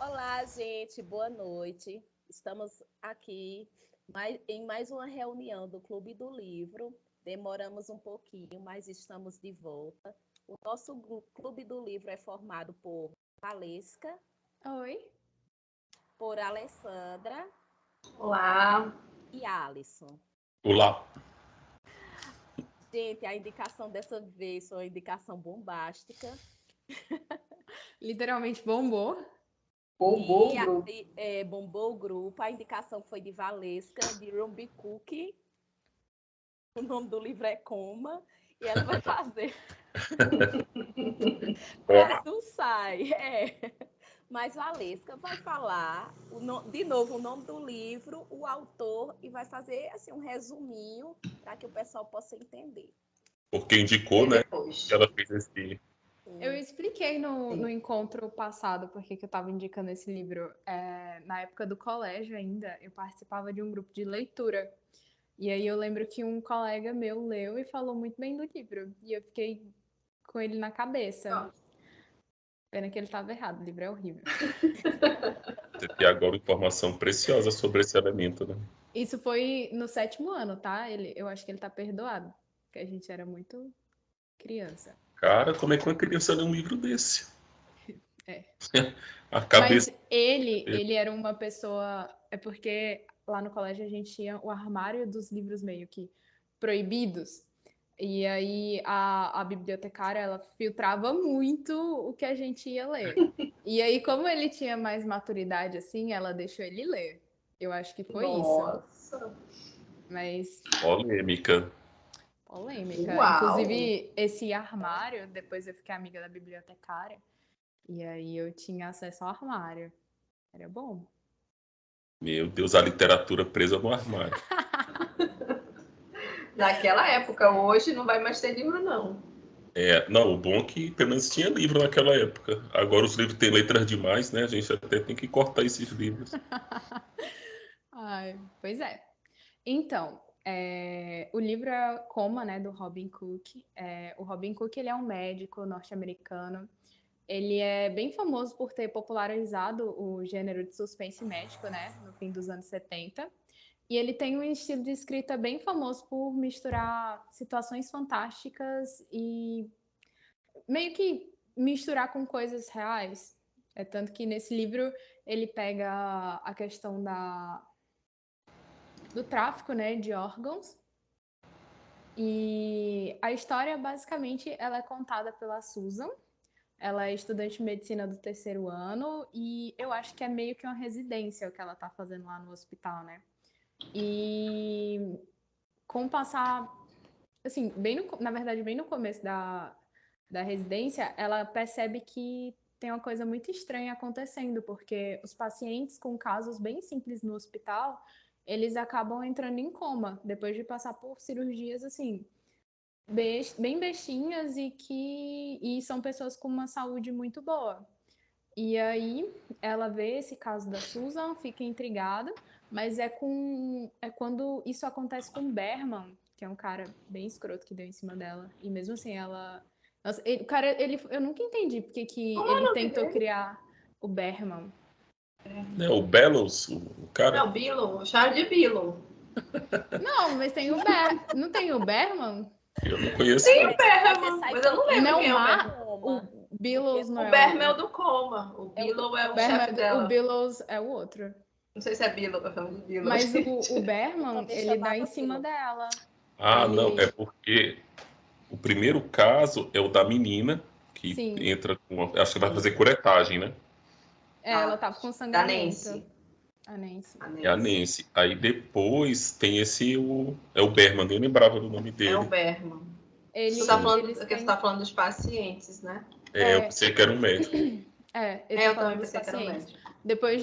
Olá, gente, boa noite. Estamos aqui em mais uma reunião do Clube do Livro. Demoramos um pouquinho, mas estamos de volta. O nosso Clube do Livro é formado por Valesca, Oi. por Alessandra Olá. e Alisson. Olá. Gente, a indicação dessa vez foi uma indicação bombástica. Literalmente bombou. Bombou o E grupo. bombou o grupo. A indicação foi de Valesca, de Ruby Cookie. O nome do livro é Coma. E ela vai fazer. Quase não sai. Mas Valesca vai falar, de novo, o nome do livro, o autor, e vai fazer assim, um resuminho para que o pessoal possa entender. Porque indicou, né? Depois. Ela fez esse. Eu expliquei no encontro passado porque que eu estava indicando esse livro. Na época do colégio ainda, eu participava de um grupo de leitura. E aí eu lembro que um colega meu leu e falou muito bem do livro. E eu fiquei com ele na cabeça. Pena que ele estava errado, o livro é horrível. Você tem agora informação preciosa sobre esse elemento, né? Isso foi no 7º ano, tá? Eu acho que ele tá perdoado, porque a gente era muito criança. Cara, como é que uma criança lê um livro desse? É. A cabeça. Mas ele era uma pessoa. É porque lá no colégio a gente tinha o armário dos livros meio que proibidos. E aí a bibliotecária ela filtrava muito o que a gente ia ler. E aí, como ele tinha mais maturidade assim, ela deixou ele ler. Eu acho que foi isso. Nossa. Mas Polêmica. polêmica. Uau. Inclusive, esse armário, depois eu fiquei amiga da bibliotecária. E aí eu tinha acesso ao armário. Era bom. Meu Deus, a literatura presa no armário. Naquela época, hoje não vai mais ter livro, não. Não, o bom é que pelo menos tinha livro naquela época. Agora os livros têm letras demais, né? A gente até tem que cortar esses livros. Ai, pois é. Então, o livro é Coma, né, do Robin Cook. O Robin Cook ele é um médico norte-americano. Ele é bem famoso por ter popularizado o gênero de suspense médico, né, no fim dos anos 70. E ele tem um estilo de escrita bem famoso por misturar situações fantásticas e meio que misturar com coisas reais. É tanto que nesse livro ele pega a questão do tráfico, né, de órgãos. E a história, basicamente, ela é contada pela Susan. Ela é estudante de medicina do 3º ano e eu acho que é meio que uma residência o que ela tá fazendo lá no hospital, né? E com o passar, assim, na verdade, bem no começo da residência, ela percebe que tem uma coisa muito estranha acontecendo, porque os pacientes com casos bem simples no hospital, eles acabam entrando em coma depois de passar por cirurgias assim bem bestinhas e são pessoas com uma saúde muito boa. E aí ela vê esse caso da Susan, fica intrigada, mas é quando isso acontece com o Berman, que é um cara bem escroto que deu em cima dela. E mesmo assim ela... Nossa, eu nunca entendi porque que ele tentou criar o Berman. O Bellows, o cara. É o Billow, o Charles de Billow. Não, mas tem não tem o Berman? Eu não conheço. Tem o Berman, mas eu não lembro quem é o Berman. O Billows não O é Berman é o do Coma. O Billow é o chefe dela. O Billows é o outro. Não sei se é Billow, eu chamo de Billow. Mas o Berman, ele dá em cima dela. Não, é porque o primeiro caso é o da menina que entra com... Acho que vai fazer curetagem, né? Ela tava com sangramento. A Nancy. É a Nancy. Aí depois tem é o Berman, nem lembrava do nome dele. É o Berman. Você tá falando dos pacientes, né? Eu pensei que era um médico. Eu também pensei que era um médico. Depois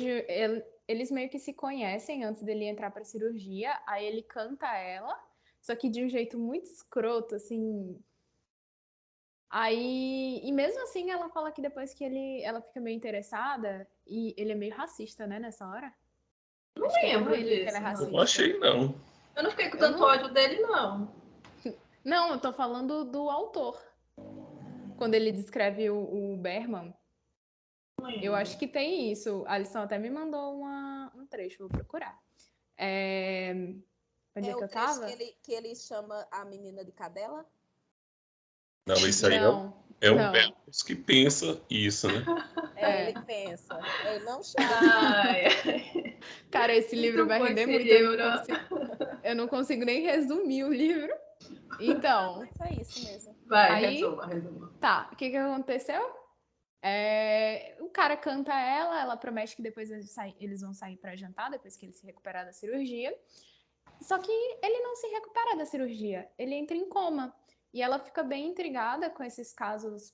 eles meio que se conhecem antes dele entrar pra cirurgia, aí ele canta ela, só que de um jeito muito escroto, assim. Aí, e mesmo assim ela fala que depois que ela fica meio interessada, e ele é meio racista, né, nessa hora? Não Acho lembro que é ele disso. que ele é racista. Eu não achei, não. Eu não fiquei com tanto ódio dele, não. Não, eu tô falando do autor. Quando ele descreve o Berman. Eu acho que tem isso. A Alisson até me mandou um trecho, vou procurar. Onde é que eu tava? Que ele chama a menina de cadela? Não, isso aí Não, é o não. Belos que pensa isso, né? Ele pensa. Ele não chama. Cara, esse livro vai render muito. Eu não consigo nem resumir o livro. Então. Mas é isso mesmo. Vai, resuma. Tá, o que aconteceu? O cara canta ela promete que depois eles vão sair pra jantar, depois que ele se recuperar da cirurgia. Só que ele não se recupera da cirurgia, ele entra em coma. E ela fica bem intrigada com esses casos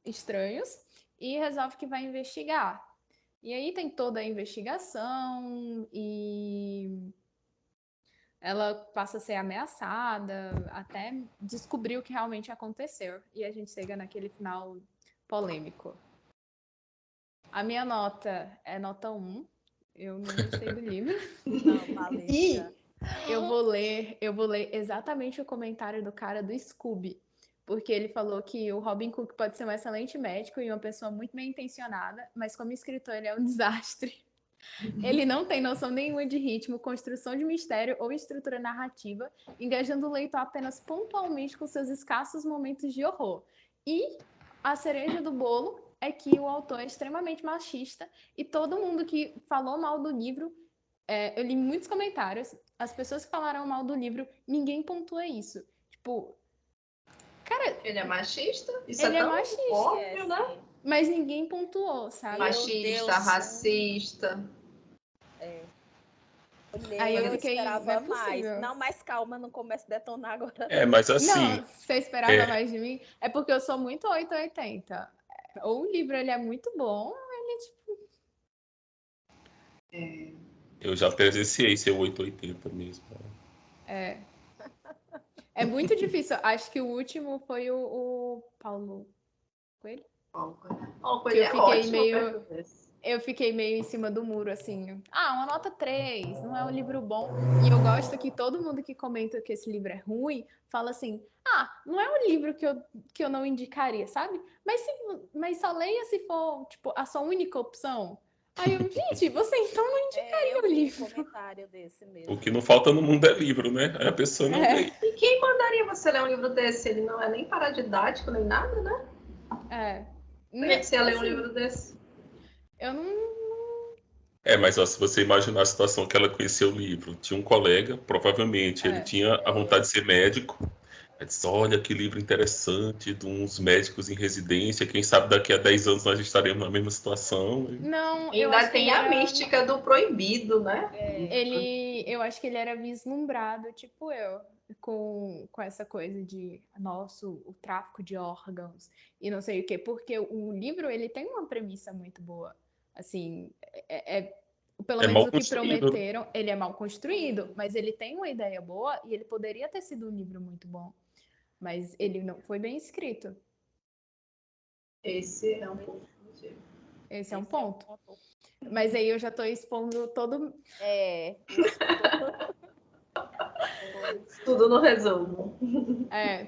estranhos e resolve que vai investigar. E aí tem toda a investigação e ela passa a ser ameaçada até descobrir o que realmente aconteceu. E a gente chega naquele final polêmico. A minha nota é nota 1. Eu não gostei do livro. Não, Valesca. E eu vou ler exatamente o comentário do cara do Scooby. Porque ele falou que o Robin Cook pode ser um excelente médico e uma pessoa muito bem intencionada, mas como escritor ele é um desastre. Ele não tem noção nenhuma de ritmo, construção de mistério ou estrutura narrativa, engajando o leitor apenas pontualmente com seus escassos momentos de horror. E a cereja do bolo é que o autor é extremamente machista e todo mundo que falou mal do livro, eu li muitos comentários, as pessoas que falaram mal do livro, ninguém pontua isso. Tipo, cara... Ele é machista? Isso ele é tão machista, óbvio, né? Mas ninguém pontuou, sabe? Machista, racista. Aí eu fiquei, esperava mais. Não, mas calma, não comece a detonar agora. Mas assim... Não, você esperava mais de mim? É porque eu sou muito 880. Ou o livro ele é muito bom, ou ele tipo... Eu já presenciei ser 880 mesmo. É muito difícil. Acho que o último foi o Paulo Coelho. Coelho é ótimo. Eu fiquei meio em cima do muro, assim. Uma nota 3, não é um livro bom. E eu gosto que todo mundo que comenta que esse livro é ruim, fala assim, não é um livro que eu não indicaria, sabe? Mas só leia se for, tipo, a sua única opção. Aí eu, gente, você então não indicaria o livro. Um comentário desse mesmo. O que não falta no mundo é livro, né? Aí a pessoa não lê. E quem mandaria você ler um livro desse? Ele não é nem paradidático, nem nada, né? Por que você ia ler um livro desse? Eu não... Mas se você imaginar a situação que ela conheceu o livro, tinha um colega, provavelmente ele tinha a vontade de ser médico. Ela disse, olha que livro interessante, de uns médicos em residência, quem sabe daqui a 10 anos nós estaremos na mesma situação. Não, ainda tem a mística do proibido, né? Eu acho que ele era vislumbrado, tipo eu, com essa coisa de, o tráfico de órgãos e não sei o quê, porque o livro, ele tem uma premissa muito boa, assim, pelo menos o que prometeram, ele é mal construído, mas ele tem uma ideia boa e ele poderia ter sido um livro muito bom, mas ele não foi bem escrito. Esse é um ponto. Esse é um ponto. Mas aí eu já tô expondo todo... Tudo no resumo.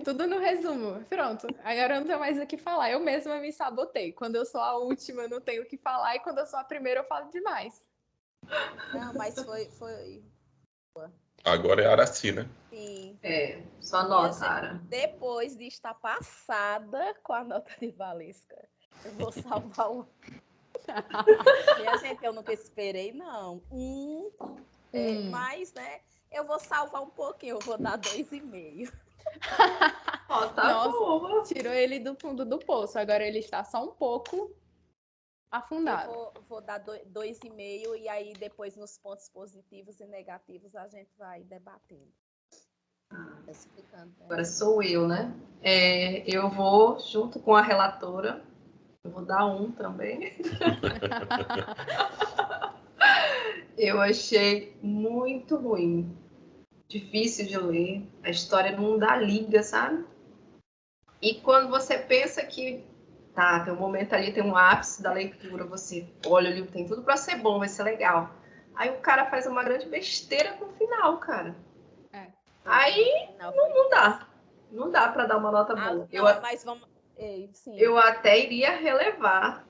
Tudo no resumo. Pronto. Agora eu não tenho mais o que falar. Eu mesma me sabotei. Quando eu sou a última, eu não tenho o que falar. E quando eu sou a primeira, eu falo demais. Não, mas foi... Agora é Araci, né? Sim. Só nota, Ara. Depois de estar passada com a nota de Valesca, eu vou salvar um... Minha gente, eu nunca esperei, não. Mas, né, eu vou salvar um pouquinho, eu vou dar 2,5. Tá boa. Tirou ele do fundo do poço, agora ele está só um pouco afundado. Eu vou dar 2,5 e aí depois nos pontos positivos e negativos a gente vai debatendo. Explicando, né? Agora sou eu, né? Eu vou, junto com a relatora, eu vou dar 1 também. Eu achei muito ruim. Difícil de ler. A história não dá liga, sabe? E quando você pensa que tem um momento ali, tem um ápice da leitura, você olha o livro, tem tudo para ser bom, vai ser legal. Aí o cara faz uma grande besteira com o final, cara. Aí não dá. Não dá para dar uma nota boa. Mas vamos... Sim. Eu até iria relevar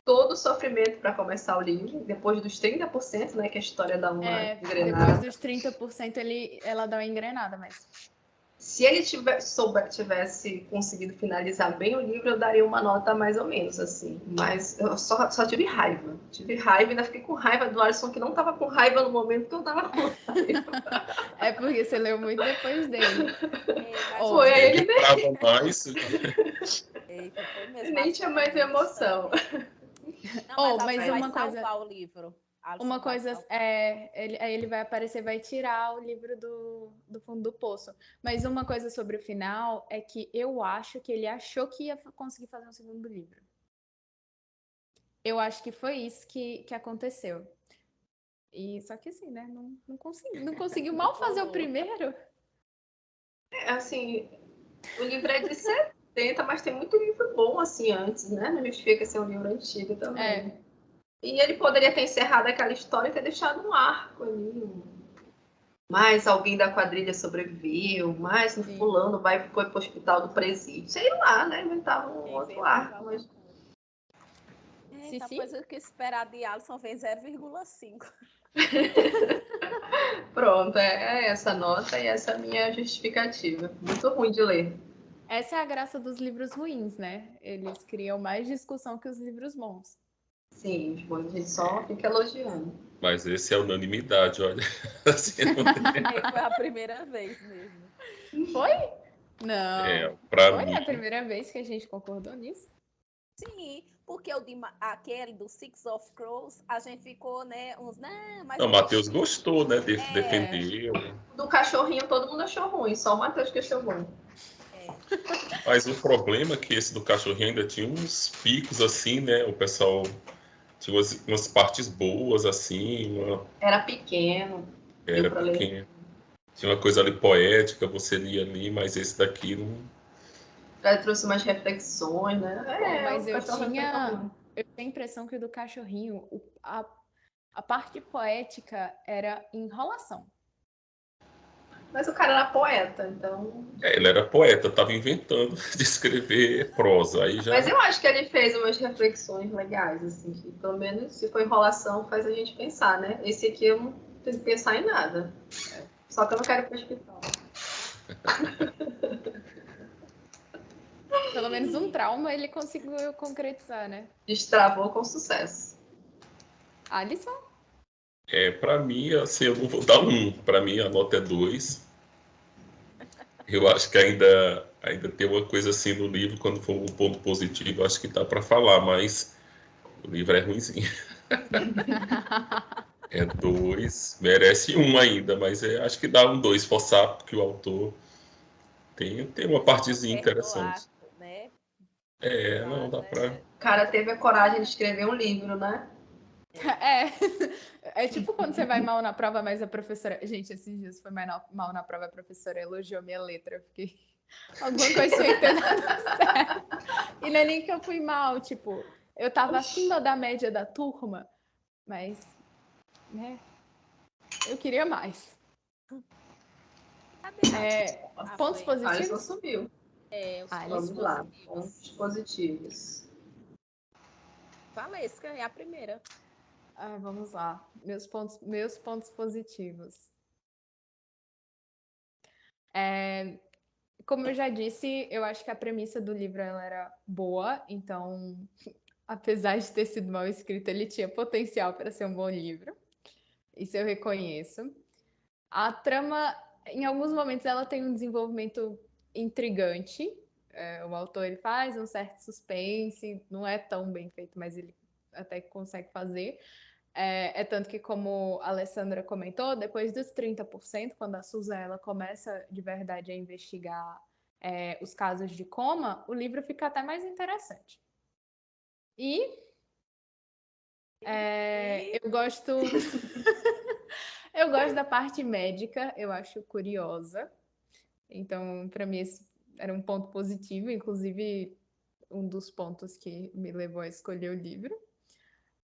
todo o sofrimento para começar o livro, depois dos 30%, né, que a história dá uma engrenada. Depois dos 30% ela dá uma engrenada, mas... Se ele tivesse conseguido finalizar bem o livro, eu daria uma nota mais ou menos, assim. Mas eu só tive raiva. Tive raiva e ainda fiquei com raiva do Alisson, que não estava com raiva no momento que eu estava com raiva. É porque você leu muito depois dele. Foi aí ele estava mais... Eita, foi mesmo. Nem tinha mais emoção. Não, mas uma coisa... salvar o livro. Uma coisa ele vai aparecer, vai tirar o livro do fundo do poço. Mas uma coisa sobre o final é que eu acho que ele achou que ia conseguir fazer um segundo livro. Eu acho que foi isso que aconteceu. E só que assim, né? Não conseguiu mal fazer o primeiro. Assim, o livro é de 70, mas tem muito livro bom assim antes, né? Não justifica ser um livro antigo também. E ele poderia ter encerrado aquela história e ter deixado um arco ali. Mais alguém da quadrilha sobreviveu, mais no fulano foi pro hospital do presídio. Sei lá, né? Inventava um outro arco. Mas... Eita, coisa que esperar de Alisson vem 0,5. Pronto, é essa nota e essa minha justificativa. Muito ruim de ler. Essa é a graça dos livros ruins, né? Eles criam mais discussão que os livros bons. Sim, os bons a gente só fica elogiando. Mas esse é unanimidade, olha. Assim, foi a primeira vez mesmo. Foi? Não. Foi a primeira vez que a gente concordou nisso? Sim, porque aquele do Six of Crows, a gente ficou, né, mas... Não, o Matheus gostou, né? Defendeu. Do cachorrinho todo mundo achou ruim, só o Matheus que achou bom. Mas o problema é que esse do cachorrinho ainda tinha uns picos assim, né? O pessoal tinha umas partes boas, assim. Era pequeno. Era pequeno. Tinha uma coisa ali poética, você lia ali, mas esse daqui não... Ele trouxe umas reflexões, né? Mas eu tinha a impressão que o do cachorrinho, a parte poética era enrolação. Mas o cara era poeta, então... ele era poeta, estava inventando de escrever prosa. Aí já... Mas eu acho que ele fez umas reflexões legais, assim, que pelo menos se for enrolação faz a gente pensar, né? Esse aqui eu não tenho que pensar em nada. Só que eu não quero ir para o hospital. Pelo menos um trauma ele conseguiu concretizar, né? Destravou com sucesso. Alisson? Para mim, assim, eu não vou dar 1. Para mim, a nota é 2. Eu acho que ainda tem uma coisa assim no livro, quando for um ponto positivo, eu acho que dá para falar, mas o livro é ruimzinho. É 2, merece 1 ainda, mas acho que dá um 2, forçar, porque o autor tem uma partezinha interessante. Né? Não dá para... O cara teve a coragem de escrever um livro, né? É tipo quando você vai mal na prova, mas a professora... Gente, esses dias foi mal na prova, a professora elogiou minha letra. Eu fiquei... Alguma coisa tinha que ter dado certo. E não é nem que eu fui mal, tipo... Eu tava acima da média da turma, mas... né? Eu queria mais. Pontos positivos? Alisson subiu. Vamos lá, pontos positivos. Valesca é a primeira. Vamos lá. Meus pontos positivos. Como eu já disse, eu acho que a premissa do livro ela era boa, então, apesar de ter sido mal escrito, ele tinha potencial para ser um bom livro. Isso eu reconheço. A trama, em alguns momentos, ela tem um desenvolvimento intrigante. O autor ele faz um certo suspense, não é tão bem feito, mas ele até que consegue fazer. Tanto que, como a Alessandra comentou, depois dos 30%, quando a Susan ela começa de verdade a investigar os casos de coma, o livro fica até mais interessante. E eu gosto eu gosto da parte médica, eu acho curiosa. Então, para mim, esse era um ponto positivo, inclusive um dos pontos que me levou a escolher o livro.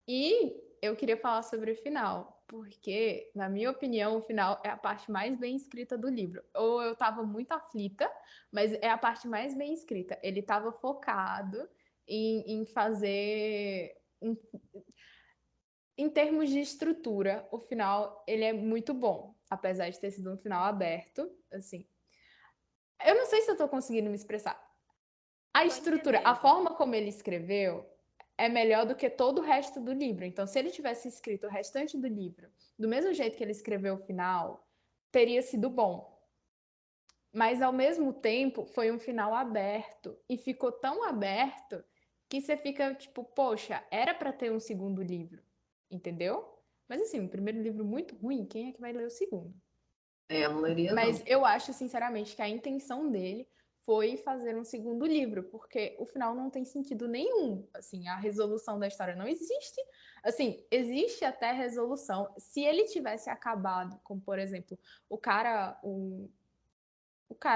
E eu queria falar sobre o final, porque, na minha opinião, o final é a parte mais bem escrita do livro. Ou eu estava muito aflita, mas é a parte mais bem escrita. Ele estava focado em fazer Em termos de estrutura, o final ele é muito bom, apesar de ter sido um final aberto, assim. Eu não sei se eu tô conseguindo me expressar. A Tô estrutura, a entendendo. forma como ele escreveu é melhor do que todo o resto do livro. Então, se ele tivesse escrito o restante do livro do mesmo jeito que ele escreveu o final, teria sido bom. Mas, ao mesmo tempo, foi um final aberto. E ficou tão aberto que você fica tipo, poxa, era para ter um segundo livro. Entendeu? Mas, assim, o primeiro livro muito ruim, quem é que vai ler o segundo? Eu não leria, Mas não. eu acho, sinceramente, que a intenção dele foi fazer um segundo livro, porque o final não tem sentido nenhum. Assim, a resolução da história não existe. Assim, existe até resolução. Se ele tivesse acabado com, por exemplo, o cara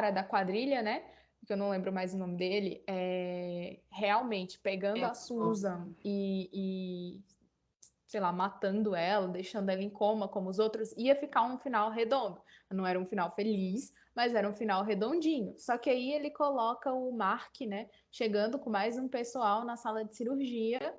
da quadrilha, né? Que eu não lembro mais o nome dele, realmente pegando a Susan e sei lá, matando ela, deixando ela em coma como os outros, ia ficar um final redondo. Não era um final feliz, mas era um final redondinho. Só que aí ele coloca o Mark, né, chegando com mais um pessoal na sala de cirurgia,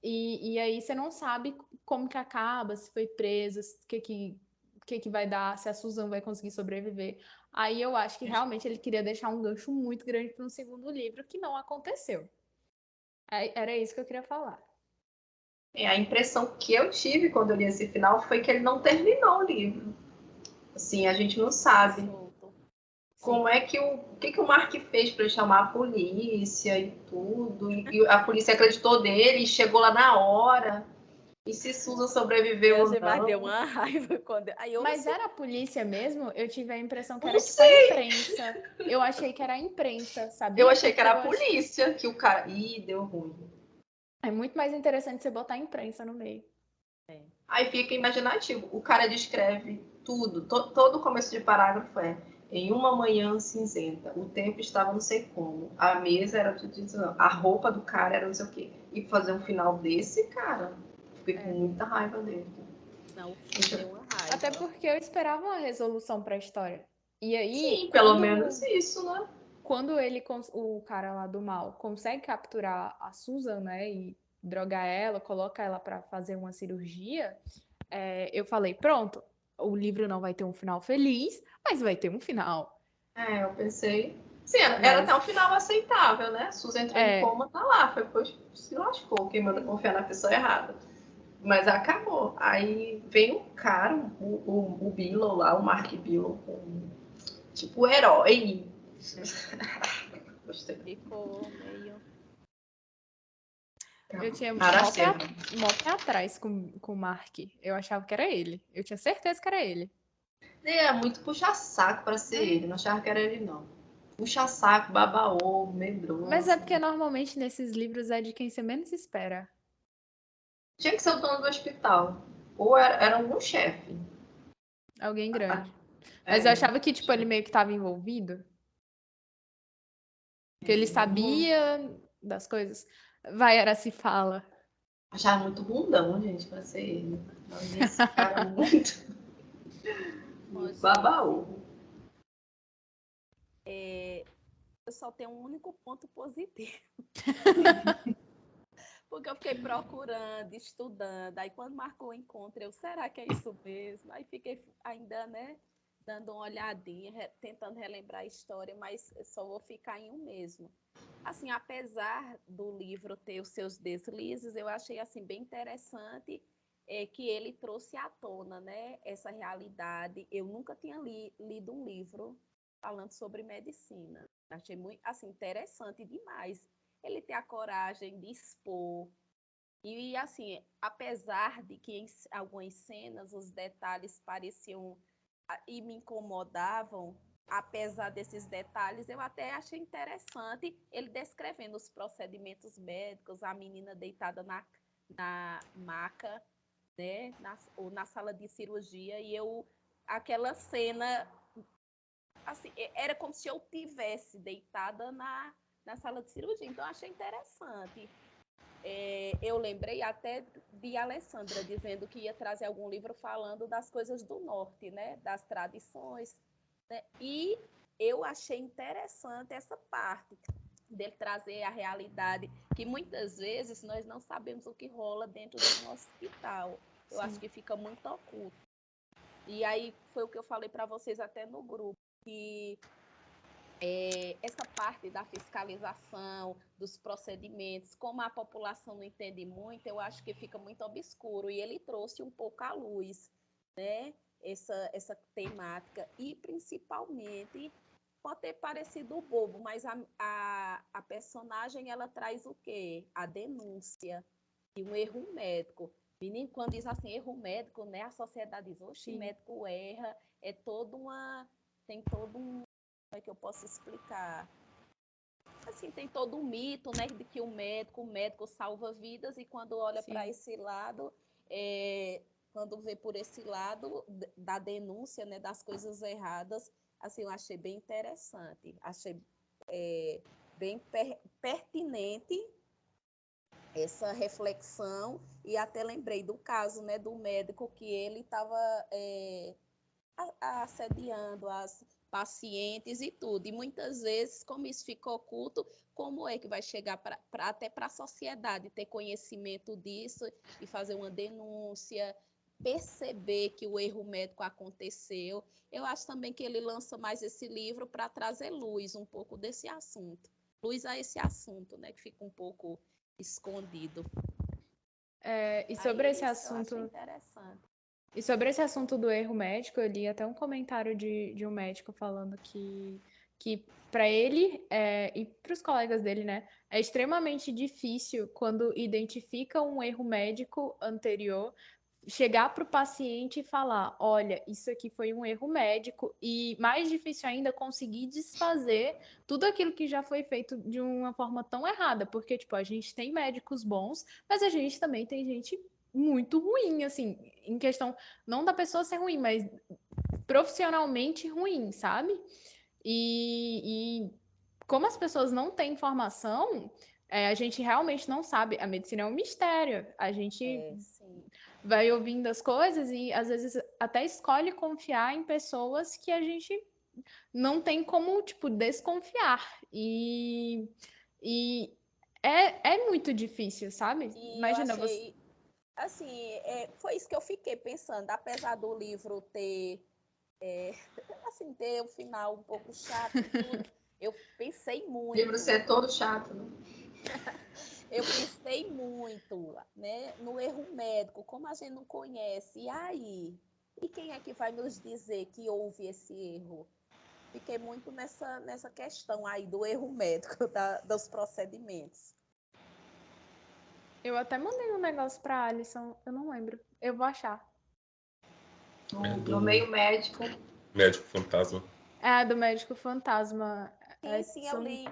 e aí você não sabe como que acaba, se foi preso, o que vai dar, se a Susan vai conseguir sobreviver. Aí eu acho que realmente ele queria deixar um gancho muito grande para um segundo livro, que não aconteceu. Era isso que eu queria falar. A impressão que eu tive quando eu li esse final foi que ele não terminou o livro. Assim, a gente não sabe Solto. como é que o que o Mark fez para chamar a polícia e tudo. E a polícia acreditou nele e chegou lá na hora. E se Susan sobreviveu ou Mas deu não. uma raiva quando. Aí eu não Mas sei. era a polícia mesmo? Eu tive a impressão que Não era tipo a sei. imprensa. Eu achei que era a imprensa, Eu sabia? achei que Porque era eu a acho. polícia, que o cara. Ih, deu ruim. É muito mais interessante você botar a imprensa no meio. Aí fica imaginativo. O cara descreve tudo. Todo o começo de parágrafo é: em uma manhã cinzenta, o tempo estava não sei como, a mesa era tudo isso, a roupa do cara era não sei o quê. E fazer um final desse, cara, fiquei com muita raiva dele. Não, o fim deu uma Até raiva. porque eu esperava uma resolução para a história. E aí, Sim, pelo menos isso, né? quando o cara lá do mal consegue capturar a Susan, né, e drogar ela, coloca ela para fazer uma cirurgia, eu falei, pronto, o livro não vai ter um final feliz, mas vai ter um final. Eu pensei. Sim, era até Mas um final aceitável, né? Susan entrou em coma, tá lá. Foi, depois se lascou, quem manda confiar na pessoa errada. Mas acabou. Aí vem o cara, o Billow lá, o Mark Billow, tipo o herói. Gostei. Ficou meio. eu tinha Aracena. mó pé atrás com o Mark. Eu achava que era ele. Eu tinha certeza que era ele. É muito puxa-saco pra ser ele. Não achava que era ele, não. Puxa-saco, babaô, Mas é medroso. porque normalmente nesses livros é de quem você menos espera. Tinha que ser o dono do hospital. Ou era algum chefe. Alguém grande. Mas eu É, achava que, tipo, ele meio que tava envolvido. Que ele sabia das coisas. Vai, era se fala. achava muito bundão, gente, pra ser ele. Esse cara muito, Ó, muito gente, babaô. eu só tenho um único ponto positivo. Porque eu fiquei procurando, estudando. Aí quando marcou o encontro, será que é isso mesmo? Aí fiquei ainda, né, dando uma olhadinha, tentando relembrar a história, mas só vou ficar em um mesmo. Assim, apesar do livro ter os seus deslizes, eu achei assim bem interessante que ele trouxe à tona, né, essa realidade. Eu nunca tinha lido um livro falando sobre medicina. Achei muito assim interessante demais ele ter a coragem de expor. E assim, apesar de que em algumas cenas os detalhes pareciam e me incomodavam, apesar desses detalhes, eu até achei interessante ele descrevendo os procedimentos médicos, a menina deitada na maca, né, ou na sala de cirurgia, e aquela cena, assim, era como se eu tivesse deitada na sala de cirurgia, então eu achei interessante. Eu lembrei até de Alessandra dizendo que ia trazer algum livro falando das coisas do norte, né? Das tradições. Né? E eu achei interessante essa parte. dele trazer a realidade, que muitas vezes nós não sabemos o que rola dentro de um hospital. Eu acho que fica muito oculto. E aí foi o que eu falei para vocês até no grupo, que essa parte da fiscalização, dos procedimentos, como a população não entende muito, eu acho que fica muito obscuro. E ele trouxe um pouco à luz, né, essa temática. E, principalmente, pode ter parecido bobo, mas a personagem, ela traz o quê? A denúncia de um erro médico. Menino, quando diz assim, erro médico, né, a sociedade diz, oxe, médico erra, tem todo um, como é que eu posso explicar? Assim, tem todo um mito, né, de que o médico salva vidas, e quando olha para esse lado, quando vê por esse lado da denúncia, né, das coisas erradas, assim, eu achei bem interessante, achei bem pertinente essa reflexão, e até lembrei do caso, né, do médico que ele estava assediando as pacientes e tudo. E muitas vezes, como isso fica oculto, como é que vai chegar até para a sociedade ter conhecimento disso e fazer uma denúncia, perceber que o erro médico aconteceu? Eu acho também que ele lança mais esse livro para trazer luz um pouco desse assunto. Luz a esse assunto, né, que fica um pouco escondido. E sobre esse assunto... Eu achei interessante. E sobre esse assunto do erro médico, eu li até um comentário de um médico falando que para ele e para os colegas dele, né, é extremamente difícil quando identifica um erro médico anterior, chegar para o paciente e falar, olha, isso aqui foi um erro médico, e mais difícil ainda conseguir desfazer tudo aquilo que já foi feito de uma forma tão errada, porque, tipo, a gente tem médicos bons, mas a gente também tem gente muito ruim, assim, em questão não da pessoa ser ruim, mas profissionalmente ruim, sabe? E como as pessoas não têm informação, a gente realmente não sabe. A medicina é um mistério. A gente vai ouvindo as coisas e às vezes até escolhe confiar em pessoas que a gente não tem como, tipo, desconfiar. E é muito difícil, sabe? E imagina eu achei, você... assim, foi isso que eu fiquei pensando, apesar do livro ter, assim, ter um final um pouco chato e tudo, eu pensei muito. O livro ser todo chato, né? Eu pensei muito, né, no erro médico, como a gente não conhece, e aí? E quem é que vai nos dizer que houve esse erro? Fiquei muito nessa questão aí do erro médico, dos procedimentos. Eu até mandei um negócio pra Alisson, eu não lembro. Eu vou achar. No meio médico. Médico fantasma. Do médico fantasma. Sim, eu li.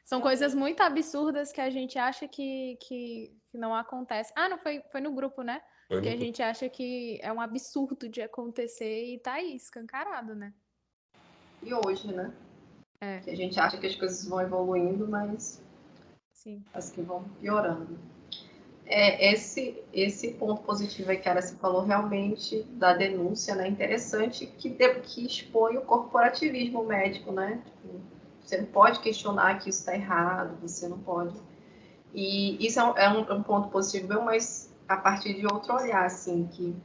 São coisas muito absurdas que a gente acha que não acontece. Não foi no grupo, né? Que a gente acha que é um absurdo de acontecer e tá aí, escancarado, né? E hoje, né? Que a gente acha que as coisas vão evoluindo, mas as que vão piorando. Esse ponto positivo aí que a Aracy falou realmente da denúncia, né? Interessante que expõe o corporativismo médico, né? Tipo, você não pode questionar que isso está errado, você não pode. E isso é um ponto positivo, mas a partir de outro olhar, assim, que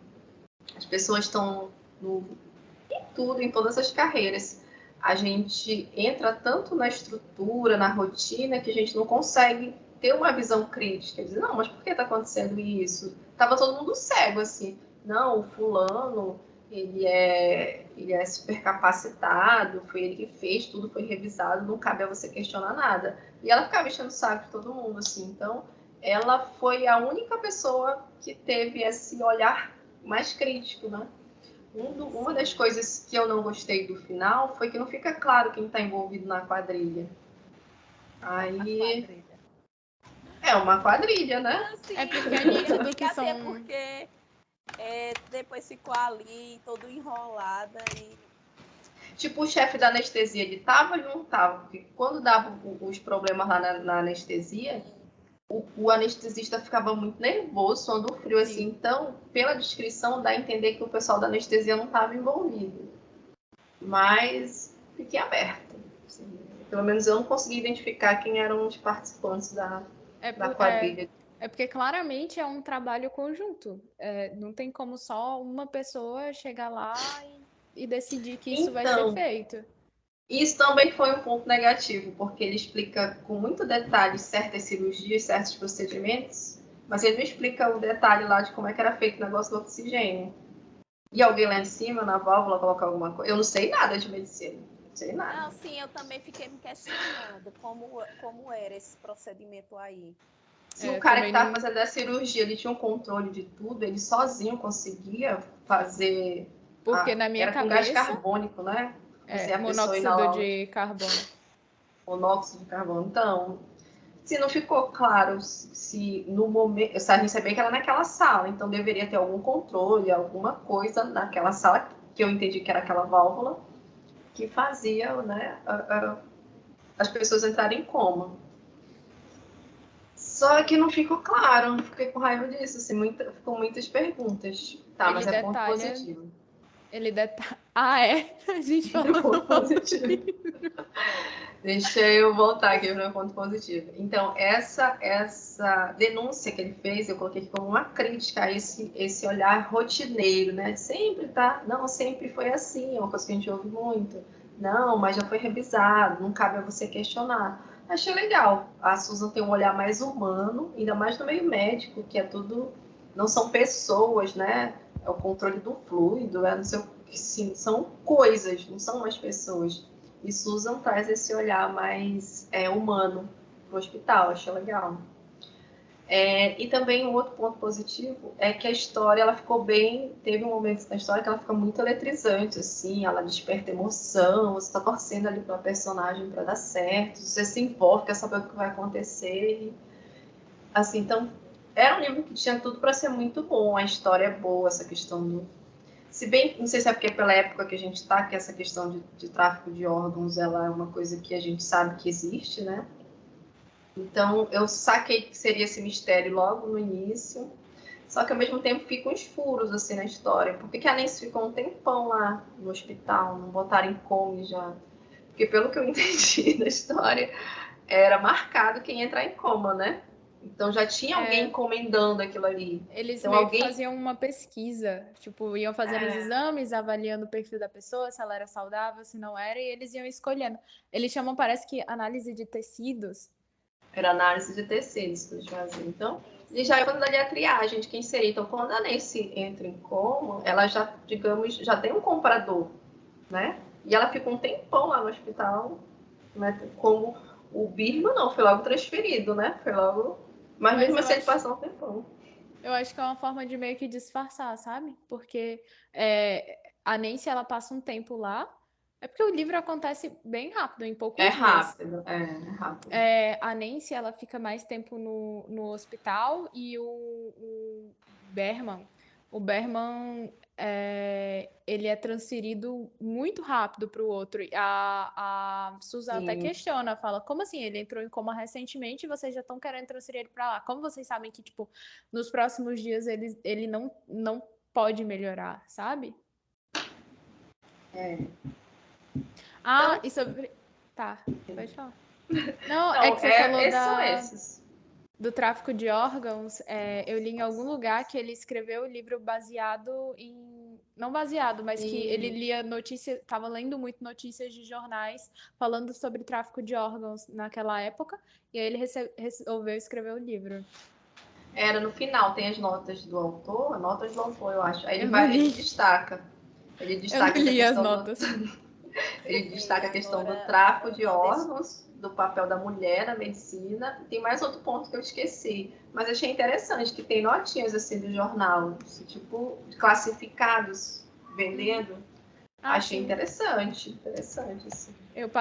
as pessoas estão em tudo, em todas as carreiras. A gente entra tanto na estrutura, na rotina, que a gente não consegue ter uma visão crítica, dizer, não, mas por que está acontecendo isso? Tava todo mundo cego, assim. Não, o fulano, ele é super capacitado, foi ele que fez, tudo foi revisado, não cabe a você questionar nada. E ela ficava enchendo o saco de todo mundo, assim. Então, ela foi a única pessoa que teve esse olhar mais crítico, né? Uma das coisas que eu não gostei do final foi que não fica claro quem está envolvido na quadrilha. Aí... É uma quadrilha, né? Assim, é porque é nítido que são... Até porque depois ficou ali, todo enrolada e... Tipo, o chefe da anestesia, ele tava ou não tava? Porque quando dava os problemas lá na anestesia, o anestesista ficava muito nervoso, suando frio, assim. Então, pela descrição, dá a entender que o pessoal da anestesia não estava envolvido. Mas fiquei aberta. Assim, Pelo menos eu não consegui identificar quem eram os participantes da quadrilha. É porque claramente é um trabalho conjunto. Não tem como só uma pessoa chegar lá e decidir que isso vai ser feito. Isso também foi um ponto negativo, porque ele explica com muito detalhe certas cirurgias, certos procedimentos, mas ele não explica o detalhe lá de como é que era feito o negócio do oxigênio. E alguém lá em cima, na válvula, colocar alguma coisa. Eu não sei nada de medicina. Não sei nada. Não, sim, eu também fiquei me questionando como era esse procedimento aí. Se o cara que estava fazendo a cirurgia, ele tinha um controle de tudo, ele sozinho conseguia fazer... Porque na minha cabeça... Era com gás carbônico, né? Monóxido de carbono. Monóxido de carbono. Então, se não ficou claro se no momento... A gente sabia que era naquela sala, então deveria ter algum controle, alguma coisa naquela sala, que eu entendi que era aquela válvula, que fazia, né, as pessoas entrarem em coma. Só que não ficou claro, fiquei com raiva disso, assim, ficou muitas perguntas. Tá, mas é ponto positivo. Ele detalha... Ah, é? A gente falou ponto positivo. Deixa eu voltar aqui para o ponto positivo. Então, essa denúncia que ele fez, eu coloquei aqui como uma crítica a esse olhar rotineiro, né? Sempre tá, não, sempre foi assim, é uma coisa que a gente ouve muito. Não, mas já foi revisado, não cabe a você questionar. Achei legal. A Susan tem um olhar mais humano, ainda mais no meio médico, que é tudo, não são pessoas, né? É o controle do fluido, não sei o que, sim, são coisas, não são mais pessoas. E Susan traz esse olhar mais humano para o hospital, achei legal. E também um outro ponto positivo é que a história ela ficou bem. Teve um momento na história que ela fica muito eletrizante, assim, ela desperta emoção, você está torcendo ali para a personagem para dar certo, você se envolve, quer saber o que vai acontecer. Assim, então, era um livro que tinha tudo para ser muito bom, a história é boa, essa questão do. Se bem, não sei se é porque pela época que a gente está, que essa questão de tráfico de órgãos, ela é uma coisa que a gente sabe que existe, né? Então, eu saquei que seria esse mistério logo no início, só que ao mesmo tempo ficam uns furos, assim, na história. Por que a Nancy ficou um tempão lá no hospital, não botaram em coma já? Porque pelo que eu entendi da história, era marcado quem ia entrar em coma, né? Então já tinha alguém encomendando aquilo ali. Eles então, meio que faziam uma pesquisa, tipo, iam fazendo os exames, avaliando o perfil da pessoa, se ela era saudável, se não era, e eles iam escolhendo. Eles chamam, parece que, análise de tecidos. Era análise de tecidos que eles faziam. Então, e já é quando ali a triagem de quem seria. Então, quando a Nancy entra em coma, ela já, digamos, já tem um comprador, né? E ela fica um tempão lá no hospital, né? Como o Birman não, foi logo transferido, né? Foi logo... Mas mesmo assim ele passou um tempão. Eu acho que é uma forma de meio que disfarçar, sabe? Porque a Nancy, ela passa um tempo lá. É porque o livro acontece bem rápido, em poucos dias. É rápido. A Nancy, ela fica mais tempo no hospital e o Berman, ele é transferido muito rápido para o outro. A Susan até questiona, fala, como assim? Ele entrou em coma recentemente e vocês já estão querendo transferir ele para lá? Como vocês sabem que, tipo, nos próximos dias ele não pode melhorar, sabe? Então, e sobre... Tá, pode falar. Não, é que você falou do tráfico de órgãos. Eu li em algum lugar que ele escreveu o livro baseado em... Não baseado, mas que ele lia notícias... Estava lendo muito notícias de jornais falando sobre tráfico de órgãos naquela época. E aí ele resolveu escrever o livro. Era no final, tem as notas do autor, eu acho. Aí ele destaca. Ele destaca eu não li as notas. Ele destaca a questão do tráfico de órgãos, do papel da mulher na medicina. Tem mais outro ponto que eu esqueci, mas achei interessante que tem notinhas assim do jornal, assim, tipo classificados vendendo. Achei interessante assim.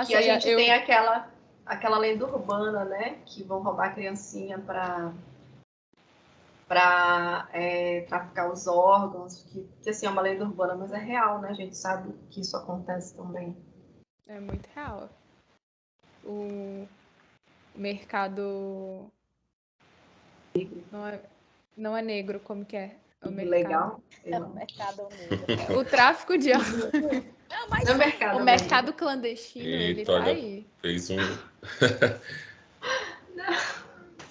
Que a gente tem aquela lenda urbana, né, que vão roubar a criancinha para traficar os órgãos, que assim é uma lenda urbana, mas é real, né? A gente sabe que isso acontece também. É muito real. O mercado não é negro, como que é? O mercado... Legal? É o mercado negro. O tráfico de órgãos. Não, mas No mercado. O mercado clandestino, ele Eita, tá olha, aí. fez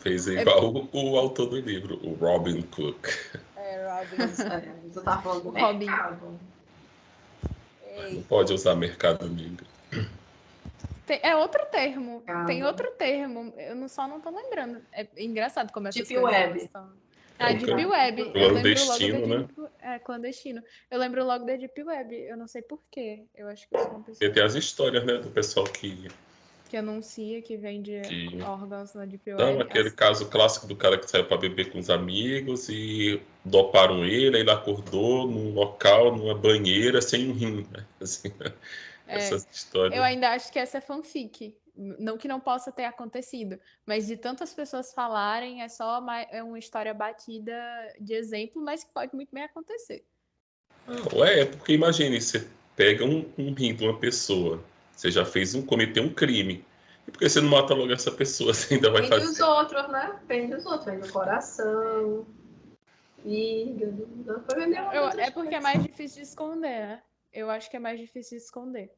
fez igual o autor do livro, o Robin Cook. Robin. Tu tá falando do O Robin. mercado. Não pode usar mercado negro. É outro termo. Tem Mercado. outro termo. Só não tô lembrando. É engraçado como essas Deep coisas Web. estão. É o Deep Web. Eu lembro logo da clandestino, né? Deep... clandestino. Eu lembro logo da Deep Web. Eu não sei por quê. Eu acho que eu sou uma E pessoa tem as histórias, né, do pessoal que que anuncia, que vende órgãos na Deep Então, Web. aquele caso clássico do cara que saiu para beber com os amigos e doparam ele, aí ele acordou num local, numa banheira, sem um rim. Né? Assim, essas Eu histórias. ainda acho que essa é fanfic. Não que não possa ter acontecido, mas de tantas pessoas falarem, é uma história batida de exemplo, mas que pode muito bem acontecer. É porque imagine, você pega um rim de uma pessoa, você já cometeu um crime. E por que você não mata logo essa pessoa? Você ainda vai Vende os fazer. outros, né? Vende os outros. Vende o coração, fígado. Dá pra vender outras É porque é coisas. mais difícil de esconder, né? Eu acho que é mais difícil de esconder.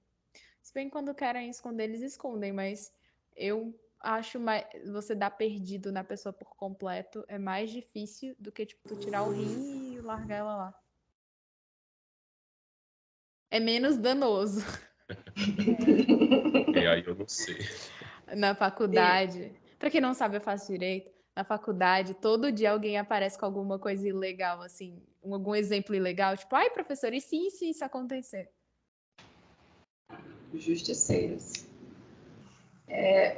Se bem que quando querem esconder, eles escondem, mas eu acho mais. Você dar perdido na pessoa por completo é mais difícil do que, tipo, tu tirar o rim e largar ela lá. É menos danoso. E aí eu não sei. Na faculdade. Pra quem não sabe, eu faço direito. Na faculdade, todo dia alguém aparece com alguma coisa ilegal, assim, algum exemplo ilegal, tipo, ai, professor, e se isso acontecer? Justiceiros.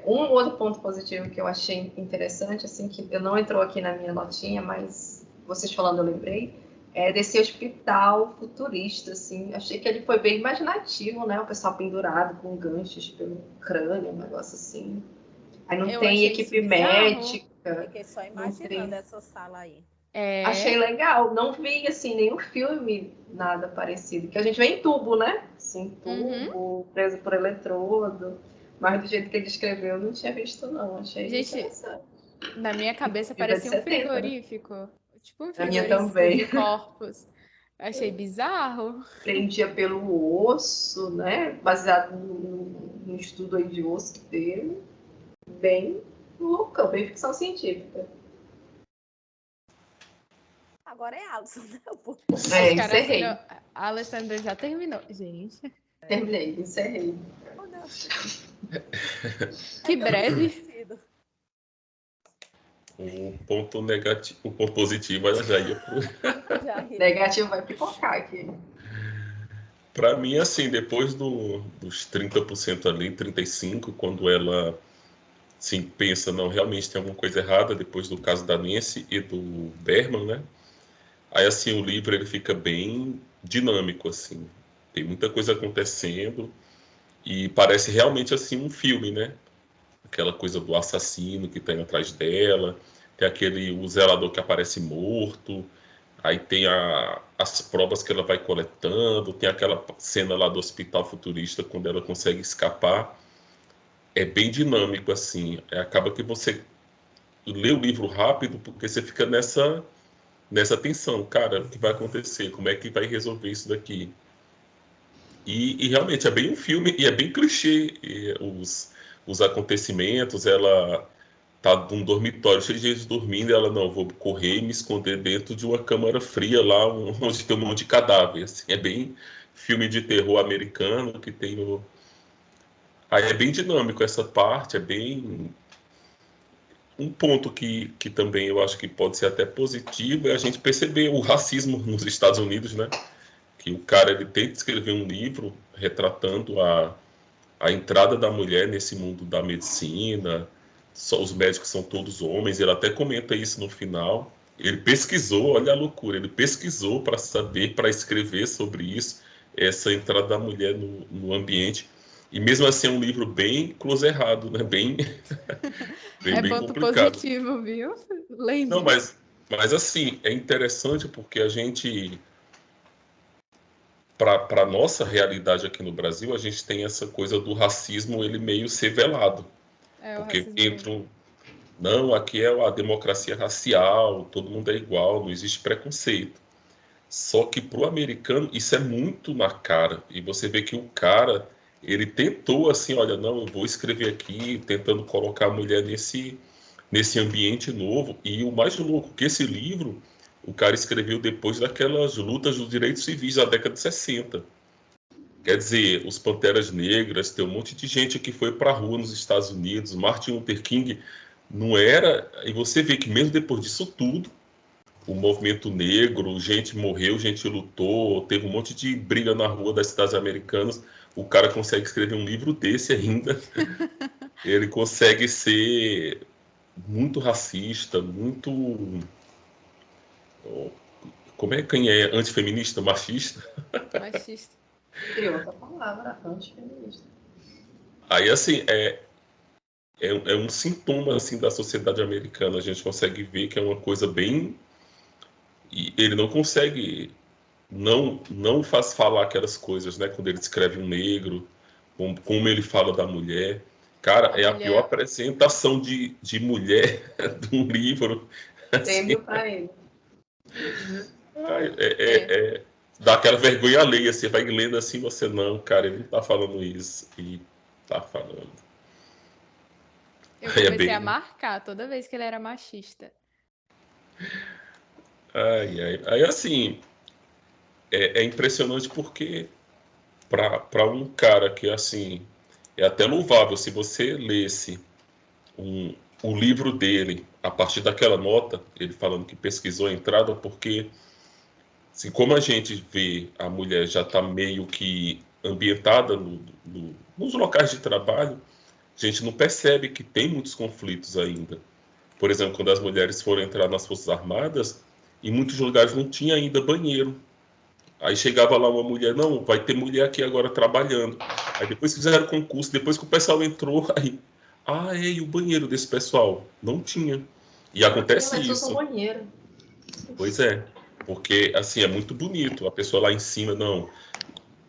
Um outro ponto positivo que eu achei interessante, assim, que eu não entrou aqui na minha notinha, mas vocês falando eu lembrei, é desse hospital futurista, assim. Achei que ele foi bem imaginativo, né? O pessoal pendurado com ganchos pelo crânio, um negócio assim. Aí não Eu tem achei isso equipe bizarro. médica. Fiquei só Não imaginando tem. essa sala aí. Achei É, legal. Não vi, assim, nenhum filme, nada parecido. Que a gente vê em tubo, né? Assim, uhum. tubo, preso por eletrodo. Mas do jeito que ele escreveu, eu não tinha visto, não. Achei Gente, interessante. na minha cabeça Viva de parecia um 70, né? frigorífico. Tipo um A minha frigorífico também. de corpos. Achei bizarro. Prendia pelo osso, né? Baseado no estudo aí de osso que teve. Bem loucão, bem ficção científica. Agora é Alisson, né? Acho que a Encerrei. A Alessandra já terminou. Gente, Terminei, encerrei. Oh, não. que É que eu não tinha breve. sido. O ponto negativo, o ponto positivo, ela já ia pro. Já ri. Negativo vai pipocar aqui. Para mim, assim, depois dos 30% ali, 35%, quando ela sim, pensa, não, realmente tem alguma coisa errada, depois do caso da Nancy e do Berman, né? Aí, assim, o livro ele fica bem dinâmico, assim. Tem muita coisa acontecendo e parece realmente, assim, um filme, né? Aquela coisa do assassino que tá indo atrás dela, tem o zelador que aparece morto, aí tem as provas que ela vai coletando, tem aquela cena lá do hospital futurista quando ela consegue escapar. É bem dinâmico, assim. Acaba que você lê o livro rápido porque você fica nessa tensão. Cara, o que vai acontecer? Como é que vai resolver isso daqui? E realmente é bem um filme e é bem clichê os acontecimentos. Ela tá num dormitório cheio de gente dormindo e ela, não, vou correr e me esconder dentro de uma câmara fria lá, onde tem um monte de cadáver. Assim, é bem filme de terror americano que tem no... Aí é bem dinâmico essa parte, é bem... Um ponto que também eu acho que pode ser até positivo é a gente perceber o racismo nos Estados Unidos, né? Que o cara ele tenta escrever um livro retratando a entrada da mulher nesse mundo da medicina, só os médicos são todos homens, ele até comenta isso no final. Ele pesquisou, olha a loucura, ele pesquisou para saber, para escrever sobre isso, essa entrada da mulher no ambiente. E mesmo assim é um livro bem close errado, né? Bem, bem, É bem ponto complicado. positivo, viu? Não, Lembre. mas assim, é interessante porque a gente, para a nossa realidade aqui no Brasil, a gente tem essa coisa do racismo, ele meio ser velado. É o Porque racismo mesmo. entram, não, aqui é a democracia racial, todo mundo é igual, não existe preconceito. Só que para o americano isso é muito na cara. E você vê que o cara, ele tentou assim, olha, não, eu vou escrever aqui, tentando colocar a mulher nesse ambiente novo. E o mais louco que esse livro, o cara escreveu depois daquelas lutas dos direitos civis da década de 60. Quer dizer, os Panteras Negras, tem um monte de gente que foi para a rua nos Estados Unidos, Martin Luther King não era... E você vê que mesmo depois disso tudo, o movimento negro, gente morreu, gente lutou, teve um monte de briga na rua das cidades americanas, o cara consegue escrever um livro desse ainda. Ele consegue ser muito racista, muito... Como é quem é antifeminista, machista? Machista. Criou outra palavra, antifeminista. Aí, assim, é um sintoma assim, da sociedade americana. A gente consegue ver que é uma coisa bem... E ele não consegue... Não faz falar aquelas coisas, né? Quando ele escreve um negro, como ele fala da mulher. Cara, é a pior apresentação de mulher de um livro. Assim, Prêmio para ele. dá aquela vergonha alheia. Você vai lendo assim, você não, cara, ele não tá falando isso. E tá falando. Eu comecei a marcar toda vez que ele era machista. Aí assim, é impressionante porque para um cara que assim é até louvável se você lesse o livro dele a partir daquela nota, ele falando que pesquisou a entrada, porque assim, como a gente vê a mulher já está meio que ambientada nos locais de trabalho, a gente não percebe que tem muitos conflitos ainda. Por exemplo, quando as mulheres foram entrar nas Forças Armadas, em muitos lugares não tinha ainda banheiro. Aí chegava lá uma mulher, não, vai ter mulher aqui agora trabalhando. Aí depois fizeram concurso, depois que o pessoal entrou, aí... e o banheiro desse pessoal? Não tinha. E acontece isso. Banheiro. Pois é, porque assim, é muito bonito. A pessoa lá em cima, não,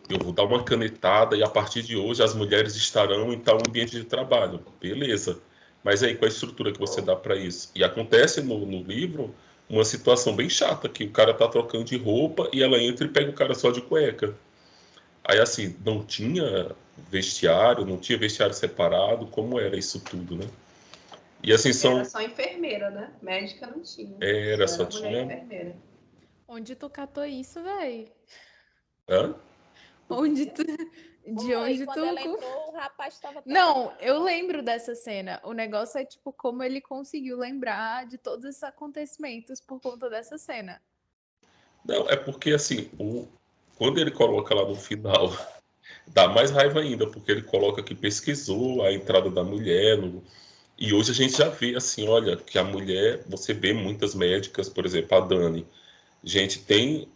eu vou dar uma canetada e a partir de hoje as mulheres estarão em tal ambiente de trabalho. Beleza. Mas aí, qual a estrutura que você dá para isso? E acontece no livro uma situação bem chata, que o cara tá trocando de roupa e ela entra e pega o cara só de cueca. Aí, assim, não tinha vestiário, não tinha vestiário separado, como era isso tudo, né? E assim, Era só enfermeira, né? Médica não tinha. Era, só mulher tinha... enfermeira. Onde tu catou isso, véi? Hã? Onde tu... De onde quando tu... ela entrou, o rapaz estava... Não, eu lembro dessa cena. O negócio é, tipo, como ele conseguiu lembrar de todos esses acontecimentos por conta dessa cena. Não, é porque, assim, quando ele coloca lá no final, dá mais raiva ainda, porque ele coloca que pesquisou a entrada da mulher. E hoje a gente já vê, assim, olha, que a mulher, você vê muitas médicas, por exemplo, a Dani, a gente tem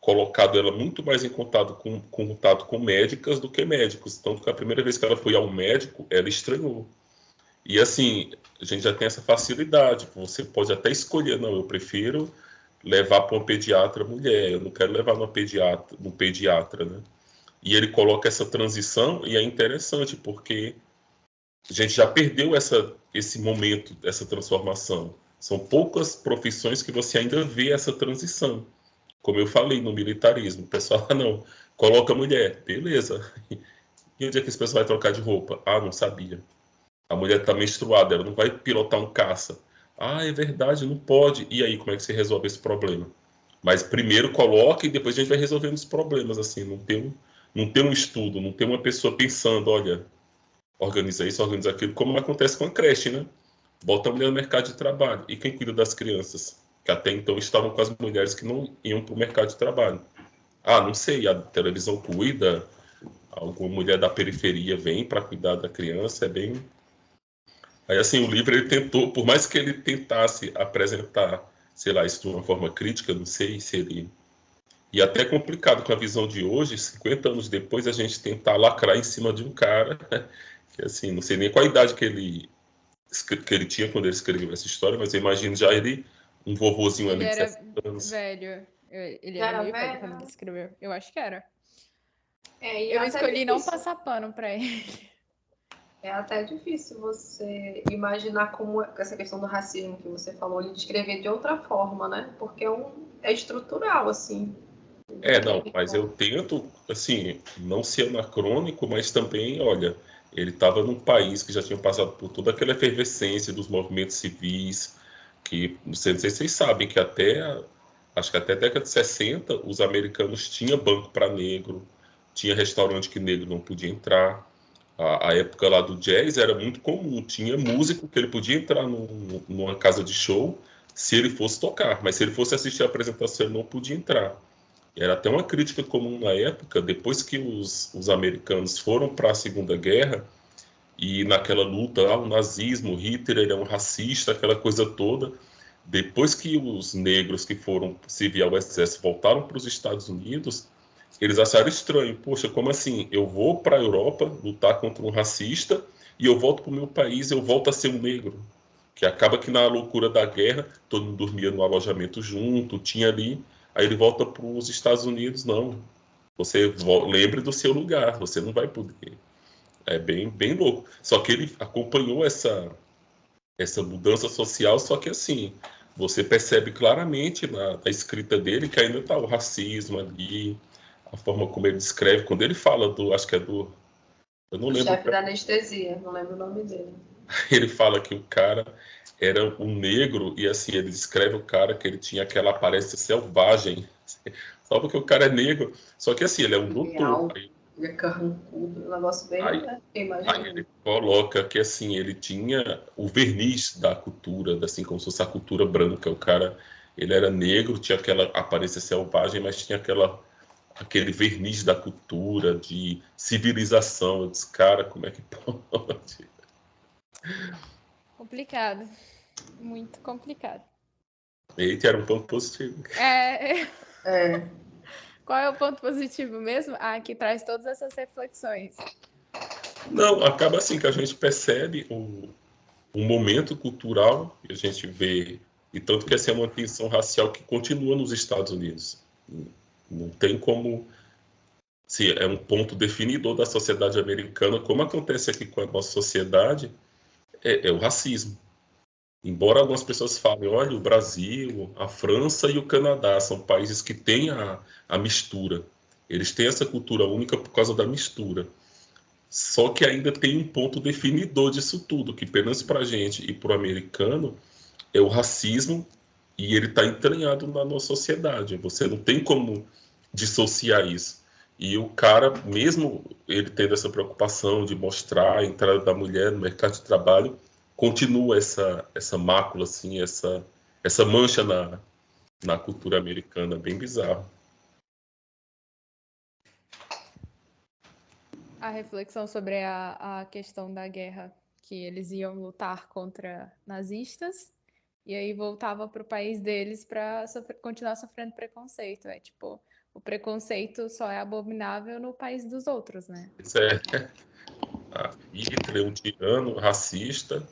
colocado ela muito mais em contato com médicas do que médicos. Tanto que a primeira vez que ela foi ao médico, ela estranhou. E assim, a gente já tem essa facilidade. Você pode até escolher, não, eu prefiro levar para uma pediatra mulher, eu não quero levar no pediatra, né? E ele coloca essa transição e é interessante, porque a gente já perdeu esse momento, essa transformação. São poucas profissões que você ainda vê essa transição. Como eu falei no militarismo, o pessoal, não, coloca mulher, beleza. E onde é que esse pessoal vai trocar de roupa? Ah, não sabia. A mulher está menstruada, ela não vai pilotar um caça. Ah, é verdade, não pode. E aí, como é que você resolve esse problema? Mas primeiro coloca e depois a gente vai resolvendo os problemas, assim, não tem um estudo, não tem uma pessoa pensando, olha, organiza isso, organiza aquilo, como acontece com a creche, né? Bota a mulher no mercado de trabalho. E quem cuida das crianças? Que até então estavam com as mulheres que não iam para o mercado de trabalho. Ah, não sei, a televisão cuida, alguma mulher da periferia vem para cuidar da criança, é bem... Aí, assim, o livro, ele tentou, por mais que ele tentasse apresentar, sei lá, isso de uma forma crítica, não sei se ele... E até é complicado com a visão de hoje, 50 anos depois, a gente tentar lacrar em cima de um cara, que assim, não sei nem qual a idade que ele tinha quando ele escreveu essa história, mas eu imagino já ele, um vovozinho Ele ali de era 60 anos. velho. Ele Já era era meio velho velho? quando ele escreveu. Eu acho que era. E Eu até escolhi não difícil. passar pano pra ele. É até difícil você imaginar como essa questão do racismo que você falou, ele descrever de outra forma, né? Porque é estrutural, assim. Não, mas eu tento, assim, não ser anacrônico, mas também, olha, ele estava num país que já tinha passado por toda aquela efervescência dos movimentos civis, que, não sei se vocês sabem, que acho que até a década de 60, os americanos tinham banco para negro, tinha restaurante que negro não podia entrar. A época lá do jazz era muito comum, tinha músico que ele podia entrar numa casa de show se ele fosse tocar, mas se ele fosse assistir a apresentação, ele não podia entrar. Era até uma crítica comum na época, depois que os americanos foram para a Segunda Guerra, e naquela luta, o nazismo, Hitler é um racista, aquela coisa toda. Depois que os negros que foram servir ao exército voltaram para os Estados Unidos, eles acharam estranho. Poxa, como assim? Eu vou para a Europa lutar contra um racista e eu volto para o meu país, eu volto a ser um negro. Que acaba que na loucura da guerra, todo mundo dormia no alojamento junto, tinha ali. Aí ele volta para os Estados Unidos, não. Você lembre do seu lugar, você não vai poder. É bem, bem louco. Só que ele acompanhou essa mudança social, só que assim, você percebe claramente na escrita dele que ainda está o racismo ali, a forma como ele descreve, quando ele fala acho que é eu não O lembro, chefe da anestesia, não lembro o nome dele. ele fala que o cara era um negro e assim, ele descreve o cara que ele tinha aquela aparência selvagem, só porque o cara é negro, só que assim, ele é um doutor. Ele é carrancudo, um negócio bem, Aí, né? Aí ele coloca que assim ele tinha o verniz da cultura, assim como se fosse a cultura branca. O cara, ele era negro, tinha aquela aparência selvagem, mas tinha aquele verniz da cultura, de civilização. Eu disse, cara, como é que pode? Complicado. Muito complicado. Eita, era um ponto positivo. Qual é o ponto positivo mesmo? Que traz todas essas reflexões. Não, acaba assim que a gente percebe um momento cultural que a gente vê, e tanto que essa é uma tensão racial que continua nos Estados Unidos. Não tem como se é um ponto definidor da sociedade americana, como acontece aqui com a nossa sociedade, é o racismo. Embora algumas pessoas falem, olha, o Brasil, a França e o Canadá são países que têm a mistura. Eles têm essa cultura única por causa da mistura. Só que ainda tem um ponto definidor disso tudo, que pelo menos para a gente e para o americano, é o racismo, e ele está entranhado na nossa sociedade. Você não tem como dissociar isso. E o cara, mesmo ele tendo essa preocupação de mostrar a entrada da mulher no mercado de trabalho, continua essa mácula, assim, essa mancha na cultura americana, bem bizarro. A reflexão sobre a questão da guerra, que eles iam lutar contra nazistas e aí voltava para o país deles para continuar sofrendo preconceito. É tipo, o preconceito só é abominável no país dos outros, né? Isso Hitler, um tirano, racista,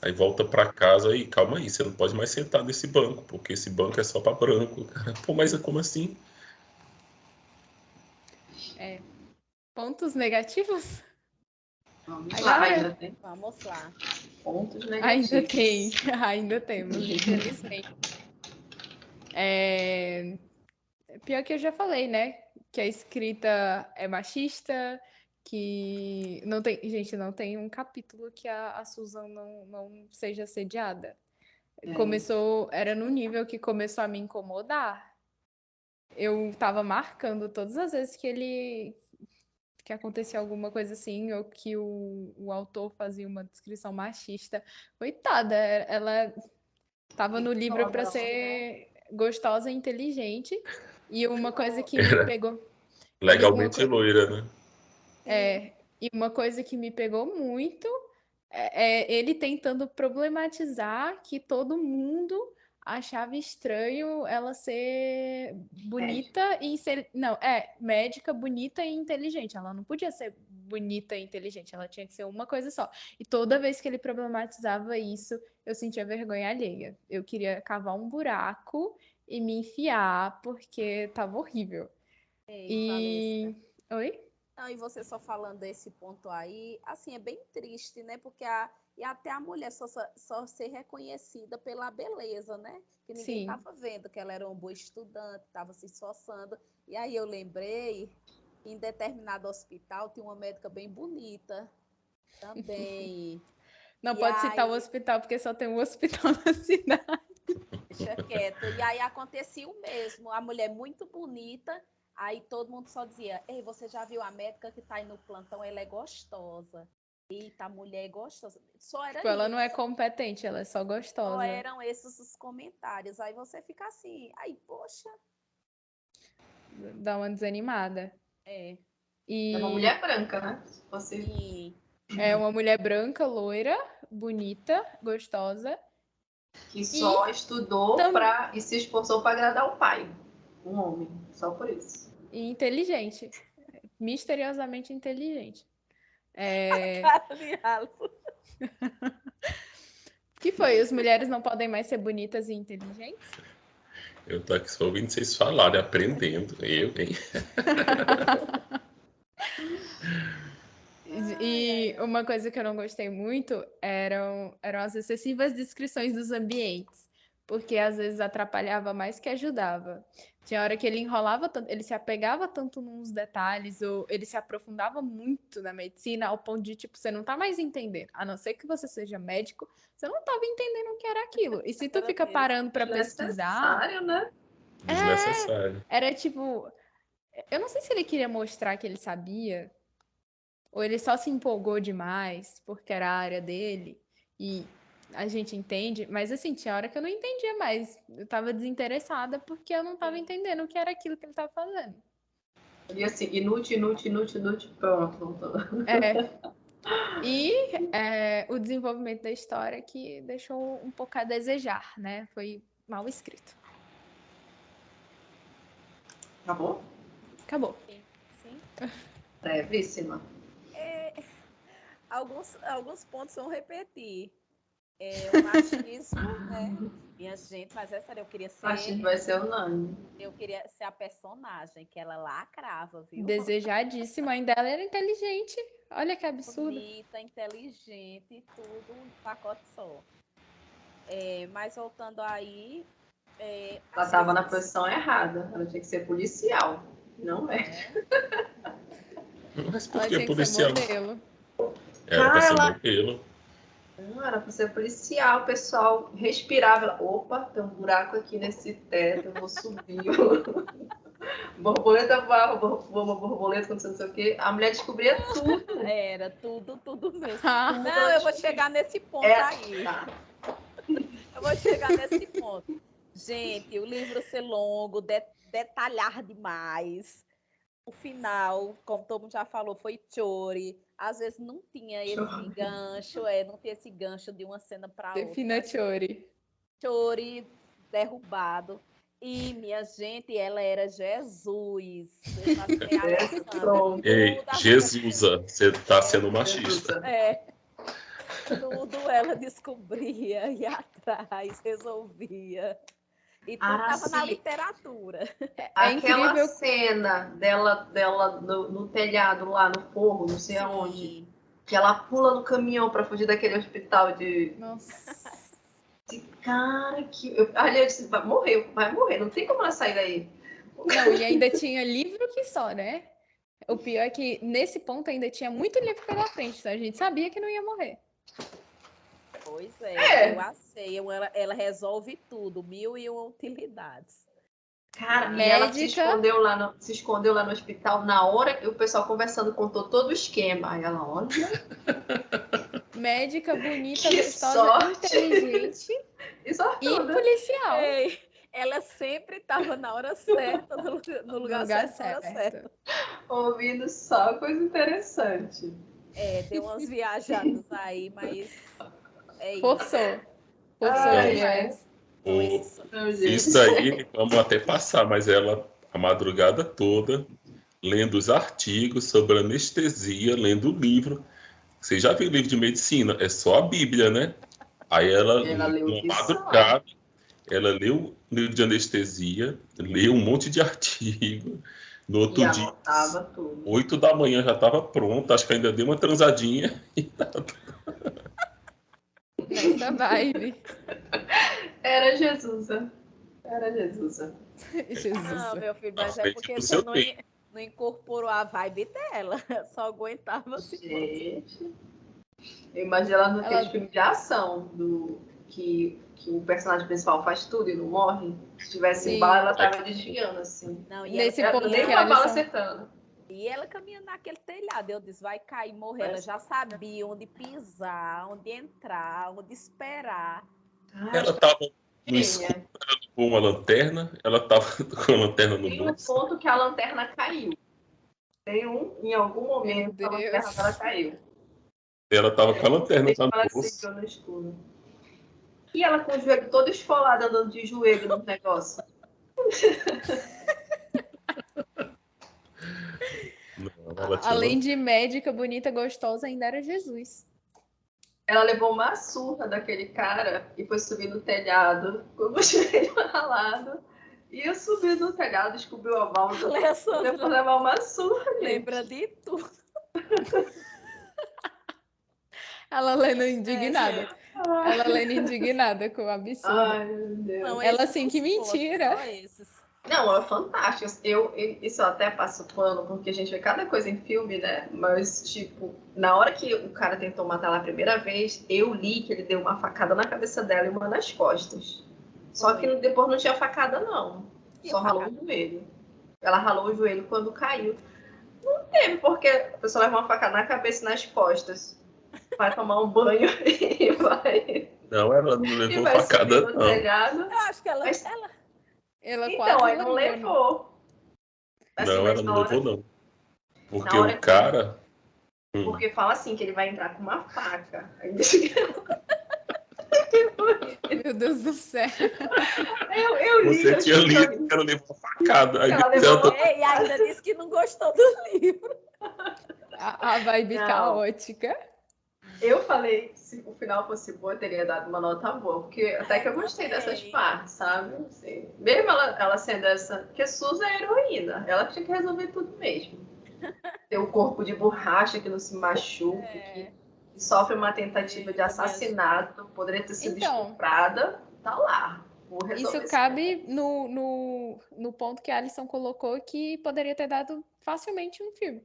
aí volta para casa e calma aí, você não pode mais sentar nesse banco, porque esse banco é só para branco. Cara, pô, mas como assim? Pontos negativos? Vamos Agora, lá, ainda tem Vamos lá. pontos ainda negativos. ainda temos, infelizmente. Pior que eu já falei, né? Que a escrita é machista, que não tem. Gente, não tem um capítulo que a Susan não seja assediada. Começou, era no nível que começou a me incomodar. Eu tava marcando todas as vezes que acontecia alguma coisa assim, ou que o autor fazia uma descrição machista. Coitada, ela tava no livro para ser gostosa e inteligente. E uma coisa que me Era pegou. legalmente loira, né? E uma coisa que me pegou muito é ele tentando problematizar que todo mundo achava estranho ela ser bonita e ser. Não, médica, bonita e inteligente. Ela não podia ser bonita e inteligente, ela tinha que ser uma coisa só. E toda vez que ele problematizava isso, eu sentia vergonha alheia. Eu queria cavar um buraco e me enfiar, porque tava horrível. Ei, Valesca. E. Oi? Não, e você só falando desse ponto aí, assim, é bem triste, né? Porque e até a mulher só ser reconhecida pela beleza, né? Que ninguém Sim. estava vendo que ela era uma boa estudante, estava se esforçando. E aí eu lembrei, em determinado hospital, tinha uma médica bem bonita também. Não E pode citar o aí, hospital, porque só tem um hospital na cidade. deixa quieto. E aí acontecia o mesmo, a mulher muito bonita, aí todo mundo só dizia, ei, você já viu a médica que está aí no plantão? Ela é gostosa. Eita, a mulher é gostosa. Só era Tipo, ela não é isso. competente, ela é só Só gostosa. eram esses os comentários. Aí você fica assim, aí, poxa, Dá uma desanimada. é. É uma E mulher branca, né? Se fosse... E é uma mulher branca, loira, bonita, gostosa Que só estudou tam- e se esforçou para agradar o pai. Um homem, só por isso. e inteligente. Misteriosamente inteligente. cara de ralo. Que foi? As mulheres não podem mais ser bonitas e inteligentes? Eu tô aqui só ouvindo vocês falarem, aprendendo. Eu, hein? E uma coisa que eu não gostei muito eram as excessivas descrições dos ambientes, porque às vezes atrapalhava mais que ajudava. Tinha hora que ele enrolava tanto, ele se apegava tanto nos detalhes, ou ele se aprofundava muito na medicina, ao ponto de, tipo, você não tá mais entendendo. A não ser que você seja médico, você não tava entendendo o que era aquilo. E se tu Era fica mesmo. parando para pesquisar, Necessário, né? Desnecessário. era tipo, eu não sei se ele queria mostrar que ele sabia, ou ele só se empolgou demais porque era a área dele e a gente entende, mas assim, tinha hora que eu não entendia mais. Eu tava desinteressada porque eu não tava entendendo o que era aquilo que ele tava fazendo. E assim, inútil, inútil, inútil, inútil, pronto. E o desenvolvimento da história que deixou um pouco a desejar, né? Foi mal escrito. Acabou? Acabou. Sim. Brevíssima. Alguns pontos vão repetir. O machismo, né? Minha gente, mas essa eu queria ser. Acho que vai ser unânime. Eu queria ser a personagem que ela lacrava, viu? Desejadíssima. Ainda ela era inteligente. Olha que absurdo. Bonita, inteligente, tudo um pacote só. Mas voltando aí. Ela estava na posição errada. Ela tinha que ser policial. Não é. Mas por Ela que tinha que ser policial? modelo. Era pra ser ela- modelo. Não, era para ser policial. O pessoal respirava. Ela, opa, tem um buraco aqui nesse teto. Eu vou subir. Borboleta voava, uma borboleta, quando não sei o quê. A mulher descobria tudo. Era tudo mesmo. Ah, Não, eu vou chegar nesse ponto aí. Tá. Eu vou chegar nesse ponto. Gente, o livro ser longo, detalhar demais. O final, como todo mundo já falou, foi chore. Às vezes não tinha esse gancho, não tinha esse gancho de uma cena para outra. defina Chori. Chore derrubado. E, minha gente, ela era Jesus. Eu já sei a Alessandra. Pronto. Ei, Tudo Jesusa, você tá sendo machista. Tudo ela descobria, ia atrás, resolvia. E tudo estava na literatura. Aquela incrível. cena dela no telhado lá no forro, não sei aonde, Sim. que ela pula no caminhão para fugir daquele hospital de Nossa. cara que ali eu disse, vai morrer, não tem como ela sair daí. Não, e ainda tinha livro que só, né? O pior é que nesse ponto ainda tinha muito livro pela frente, então a gente sabia que não ia morrer. Pois é. Eu achei. Ela resolve tudo, 1001 utilidades. Cara, Médica. E ela se escondeu lá no hospital na hora que o pessoal conversando contou todo o esquema. Aí ela, olha. Médica, bonita, Que gostosa, sorte. inteligente E sortuda. e policial. Ei, ela sempre estava na hora certa, no lugar certo, na hora certa. Ouvindo só coisa interessante. Deu umas viajadas aí, mas é isso. Forçou Ai, demais. Isso aí, vamos até passar, mas ela, a madrugada toda, lendo os artigos sobre anestesia, lendo o livro. Você já viu o livro de medicina? É só a Bíblia, né? Aí ela leu uma que madrugada, ela leu o livro de anestesia, leu um monte de artigo. No outro e dia, anotava tudo. 8 da manhã já estava pronta, acho que ainda deu uma transadinha. Nessa vibe. Era Jesusa. Era Jesusa. Jesus. Não, meu filho, mas é frente porque do você seu não, tempo. não incorporou a vibe dela. Só aguentava se fosse. Gente. Eu imagino ela naquele Ela- filme de ação que o personagem principal faz tudo e não morre. Se tivesse Sim. bala, ela tava desviando assim. Não, e Nesse ela, ponto Nem que uma a bala lição... acertando. e ela caminhando naquele telhado. Eu disse, vai cair, morrer. Ela Mas- já sabia onde pisar, onde entrar, onde esperar. Ela estava no escuro, Tinha. com uma lanterna, ela estava com a lanterna no Tem um bolso. ponto que a lanterna caiu. Em algum momento, a Meu lanterna Deus. dela caiu. Ela estava com a lanterna já no Ela bolso. seguiu no escuro. E ela com o joelho todo esfolado, andando de joelho no negócio. Não, ela tinha Além lanterna. de médica, bonita, gostosa, ainda era Jesus. Ela levou uma surra daquele cara e foi subir no telhado com o joelho ralado. Ia subir no telhado, descobriu a válvula. Alessandra, Depois levar uma surra. gente. lembra de tudo. Ela lendo indignada. gente. Ela lendo indignada com o absurdo. Ai, meu Deus. Não, Ela esses assim, que os pontos, mentira. só esses. Não, é fantástico. Isso eu até passo pano, porque a gente vê cada coisa em filme, né? Mas, tipo, na hora que o cara tentou matar ela a primeira vez, eu li que ele deu uma facada na cabeça dela e uma nas costas. Só que depois não tinha facada, não. E Só a ralou facada? o joelho. Ela ralou o joelho quando caiu. Não teve, porque a pessoa leva uma facada na cabeça e nas costas. Vai tomar um banho e vai, Não, ela não e levou vai subir facada, no não. telhado. Eu acho que ela, Mas- ela Ela Então, quase aí não levou. Assim, Não, mas ela não na hora, levou, não. Porque na hora o cara. porque fala assim, que ele vai entrar com uma faca. Aí Meu Deus do céu. eu li, Você eu tinha juro que eu lido li. que ela levou facada. Aí Ela depois levou ela e ainda disse que não gostou do livro. A vibe Não. caótica. Eu falei que se o final fosse bom, eu teria dado uma nota boa, porque até que eu gostei dessas também. partes, sabe? Assim, mesmo ela sendo essa. Porque Susan é heroína, ela tinha que resolver tudo mesmo. Ter o corpo de borracha que não se machuca, que sofre uma tentativa de assassinato, poderia ter sido Então. estuprada, tá lá. Vou resolver Isso esse cabe no ponto que a Alison colocou, que poderia ter dado facilmente um filme.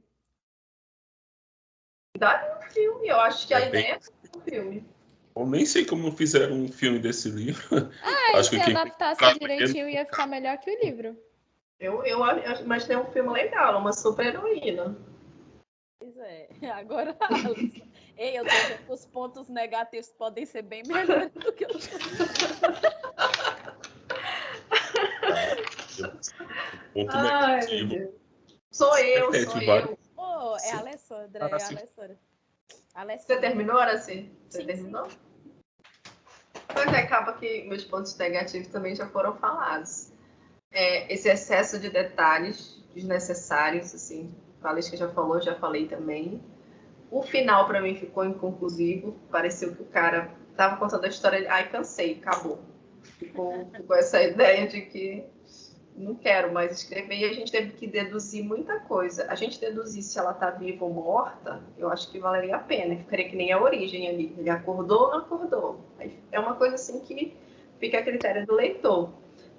filme. Eu acho que a É bem- ideia é um filme. Eu nem sei como não fizeram um filme desse livro. Ah, e Acho se que quem adaptasse comprava direitinho ia ficar melhor que o livro. Eu imaginei um filme legal, uma super heroína. Pois é. Agora, Alisson. Ei, eu tô vendo que os pontos negativos podem ser bem melhores do que os um ponto Ai, meu negativo. Deus. Sou eu. Oh, é Sim. a Alessandra, é a Sim. Alessandra. Você Alessandra. terminou, Araci? Você Sim, terminou? Pois é, acaba que meus pontos negativos também já foram falados. Esse excesso de detalhes desnecessários, assim, a Valesca já falou, eu já falei também. O final, para mim, ficou inconclusivo. Pareceu que o cara estava contando a história, ai, cansei, acabou. Ficou essa ideia de que não quero mais escrever, e a gente teve que deduzir muita coisa. A gente deduzir se ela está viva ou morta, eu acho que valeria a pena. Ficaria que nem a origem ali. Ele acordou ou não acordou? É uma coisa assim que fica a critério do leitor.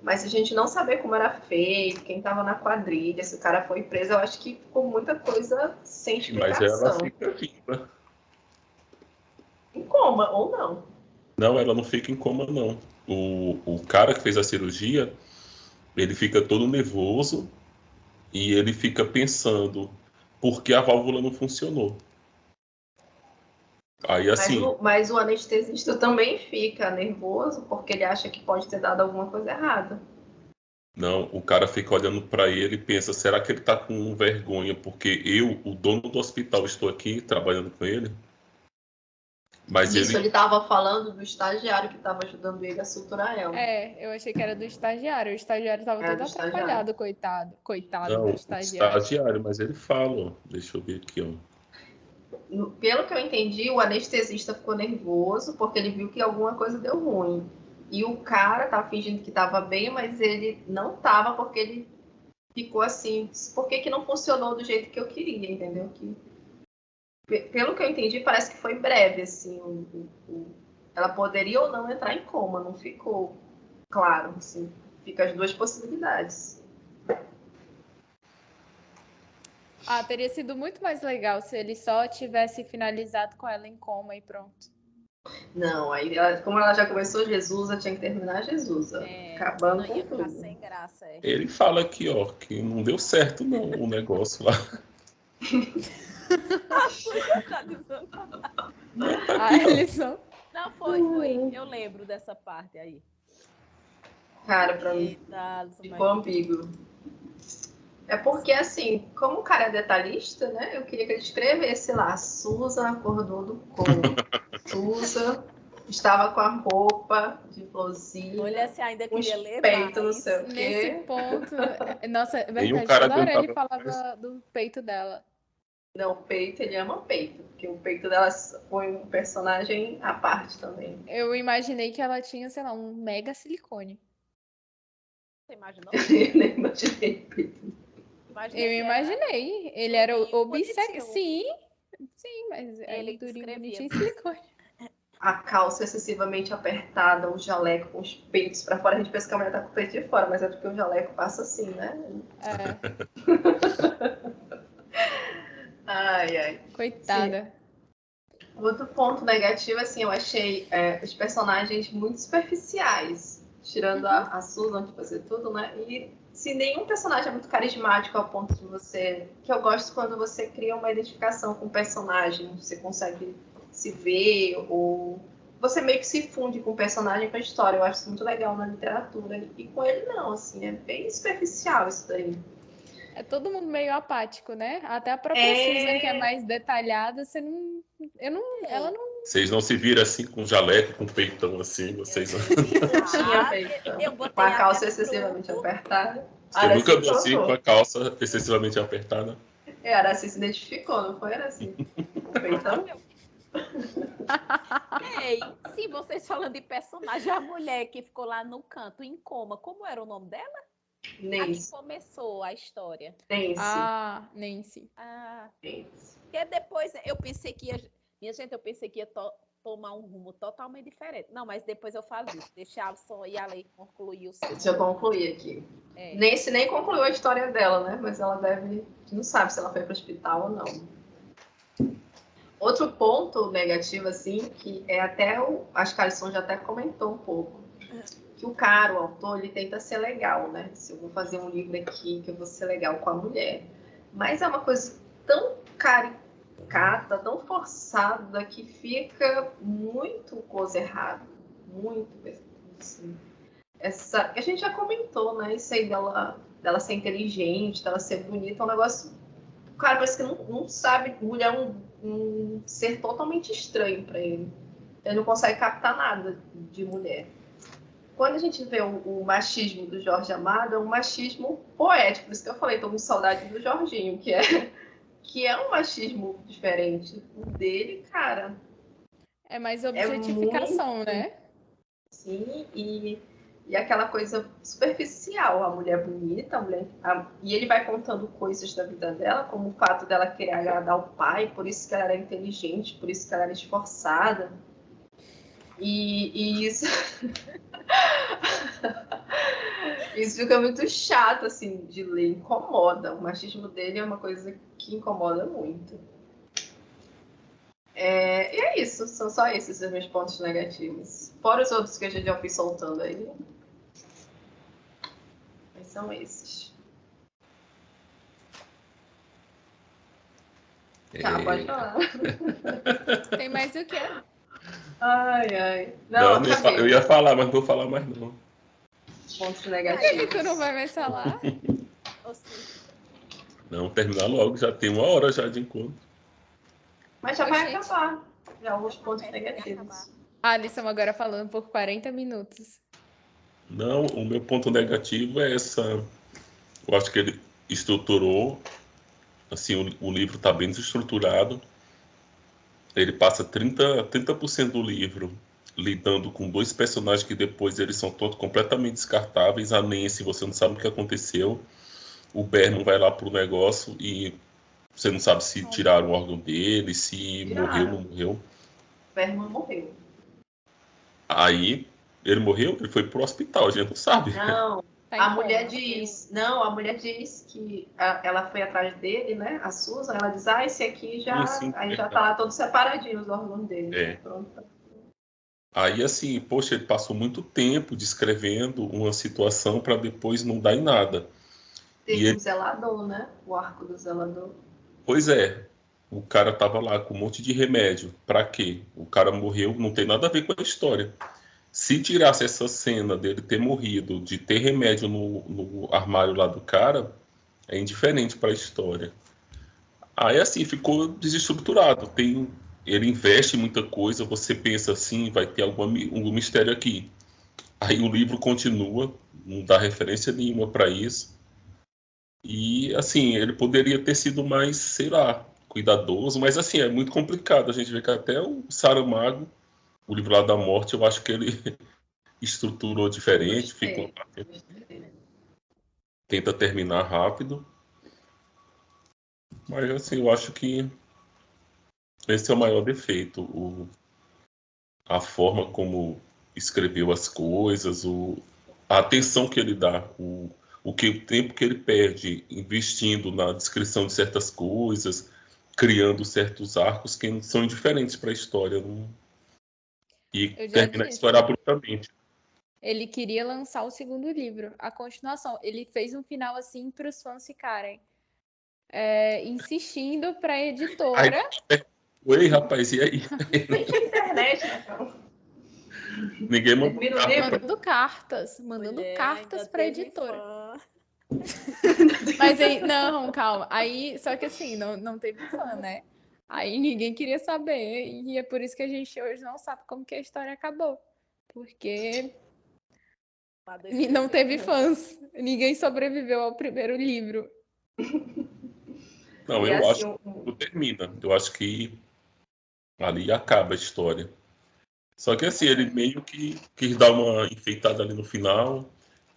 Mas se a gente não saber como era feito, quem estava na quadrilha, se o cara foi preso, eu acho que ficou muita coisa sem Mas explicação. ela fica viva. Em coma ou não. Não, ela não fica em coma, não. O cara que fez a cirurgia, ele fica todo nervoso e ele fica pensando por que a válvula não funcionou. Aí assim, Mas o anestesista também fica nervoso porque ele acha que pode ter dado alguma coisa errada. não, o cara fica olhando para ele e pensa, será que ele tá com vergonha porque eu, o dono do hospital, estou aqui trabalhando com ele? Mas Isso, ele ele estava falando do estagiário que estava ajudando ele a suturar ela. Eu achei que era do estagiário. O estagiário tava Era todo do estagiário. atrapalhado, coitado. Coitado não, do o estagiário. estagiário, mas ele fala, ó, deixa eu ver aqui, ó. Pelo que eu entendi, o anestesista ficou nervoso porque ele viu que alguma coisa deu ruim. E o cara estava fingindo que estava bem, mas ele não estava porque ele ficou assim, por que não funcionou do jeito que eu queria, entendeu? Pelo que eu entendi, parece que foi breve, assim, Ela poderia ou não entrar em coma, não ficou claro, assim. Fica as duas possibilidades. Teria sido muito mais legal se ele só tivesse finalizado com ela em coma e pronto. Não, aí como ela já começou Jesus, ela tinha que terminar Jesus, acabando com tudo. Sem graça, Ele fala aqui, ó, que não deu certo não o negócio lá. Tá dizendo? Alisson. Não, foi. Eu lembro dessa parte aí. Cara, pra mim ficou ambíguo. É porque, assim, como o cara é detalhista, né? Eu queria que ele escrevesse lá. Susan acordou do coma. Susan estava com a roupa de florzinha. Olha, se ainda queria ler peito, mais. não sei o quê. Nesse ponto... Nossa, é Nenhum verdade, cara toda hora ele aguentava falava do peito dela. Não, peito, ele ama peito. Porque o peito dela foi um personagem à parte também. Eu imaginei que ela tinha, sei lá, um mega silicone. Você imaginou? Eu nem imaginei peito. Eu imaginei. Ele era obsessão. Sim. Sim, mas Ele durinho, escrevia. bonitinho e silicone. A calça excessivamente apertada, o jaleco com os peitos pra fora. A gente pensa que a mulher tá com o peito de fora, mas é porque o jaleco passa assim, né? Ai. Coitada. Sim. Outro ponto negativo, assim, eu achei os personagens muito superficiais. Tirando a Susan, que fazia tudo, né? E se nenhum personagem é muito carismático ao ponto de você... Que eu gosto quando você cria uma identificação com o personagem. Você consegue se ver ou... Você meio que se funde com o personagem, com a história. Eu acho isso muito legal na literatura. E com ele não, assim. É bem superficial isso daí. É todo mundo meio apático, né? Até a própria Susan, que é mais detalhada, você não... Ela não... Vocês não se viram assim com jaleco, com peitão assim, vocês não. Não tinha peito. Com a calça excessivamente apertada. Você nunca viu assim com a calça excessivamente apertada? A Araci se identificou, não foi, Araci? Com o peitão? Ei, se vocês falando de personagem, a mulher que ficou lá no canto, em coma, como era o nome dela? Nancy. A que começou a história. Nancy. Nancy. Porque depois eu pensei que ia... Minha gente, eu pensei que ia tomar um rumo totalmente diferente. Não, mas depois eu falo isso. Deixa a Alisson e a Lei concluir o seu. Deixa eu concluir aqui. Nancy nem concluiu a história dela, né? Mas ela deve... Não sabe se ela foi para o hospital ou não. Outro ponto negativo, assim, que é até acho que a Alisson já até comentou um pouco. Que o cara, o autor, ele tenta ser legal, né? Se eu vou fazer um livro aqui, que eu vou ser legal com a mulher. Mas é uma coisa tão caricata, tão forçada, que fica muito coisa errada. Muito, assim. A gente já comentou, né? Isso aí dela ser inteligente, dela ser bonita, é um negócio... O cara parece que não sabe. Mulher é um ser totalmente estranho para ele. Ele não consegue captar nada de mulher. Quando a gente vê o machismo do Jorge Amado, é um machismo poético. Por isso que eu falei, tô com saudade do Jorginho, que é um machismo diferente. O dele, cara... É mais objetificação, muito... né? Sim, e aquela coisa superficial. A mulher bonita, e ele vai contando coisas da vida dela, como o fato dela querer agradar o pai, por isso que ela era inteligente, por isso que ela era esforçada. E isso... Isso fica muito chato, assim, de ler. Incomoda. O machismo dele é uma coisa que incomoda muito. E é isso. São só esses os meus pontos negativos. Fora os outros que a gente já fui soltando aí. Mas são esses. Tá, pode falar. Tem mais o quê? Ai. Não, eu ia falar, mas não vou falar mais não. Pontos negativos. Tu não vai mais falar? Não, terminar logo, já tem 1 hora já de encontro. Mas já vai acabar. Já os pontos negativos. Alisson agora falando por 40 minutos. Não, o meu ponto negativo é essa... Eu acho que ele estruturou, assim, o livro está bem desestruturado. Ele passa 30% do livro lidando com 2 personagens que depois eles são todos completamente descartáveis. A Nancy, você não sabe o que aconteceu. O Berman vai lá pro negócio e você não sabe se tiraram o órgão dele, se morreu ou não morreu. O Berman morreu. Aí ele morreu, ele foi pro hospital, a gente não sabe. Não, Tá em a mulher coma. diz, que ela foi atrás dele, né? A Susan, ela diz, esse aqui já, Sim, aí já verdade. tá lá todo separadinho os órgãos dele. É. Pronto. Aí, assim, poxa, ele passou muito tempo descrevendo uma situação para depois não dar em nada. E Teve ele, um zelador, né? O arco do zelador. pois é, o cara tava lá com um monte de remédio. Para quê? O cara morreu, não tem nada a ver com a história. Se tirasse essa cena dele ter morrido, de ter remédio no armário lá do cara, é indiferente para a história. Aí, assim, ficou desestruturado. Ele investe em muita coisa, você pensa assim, vai ter algum mistério aqui. Aí o livro continua, não dá referência nenhuma para isso. E, assim, ele poderia ter sido mais, sei lá, cuidadoso, mas, assim, é muito complicado. A gente vê que até o Saramago, o livro lá da morte, eu acho que ele estruturou diferente, Gostei. Gostei. tenta terminar rápido. Mas, assim, eu acho que esse é o maior defeito. A forma como escreveu as coisas, a atenção que ele dá, o tempo que ele perde investindo na descrição de certas coisas, criando certos arcos que são indiferentes para a história, e Eu já termina a história disse. abruptamente. Ele queria lançar o segundo livro, a continuação. Ele fez um final assim para os fãs ficarem insistindo para a Aí, editora. oi, rapaz, e aí? Nem tinha internet, né, cara? Ninguém mandou Termina o carta. livro. Mandando Mulher, cartas ainda para a teve editora. fã. Mas aí, não, calma. Aí, só que assim, não teve fã, né? Aí ninguém queria saber. E é por isso que a gente hoje não sabe como que a história acabou. Porque não teve fãs. Ninguém sobreviveu ao primeiro livro. Não, E eu assim, acho que não termina. Eu acho que ali acaba a história. Só que assim, ele meio que quis dar uma enfeitada ali no final.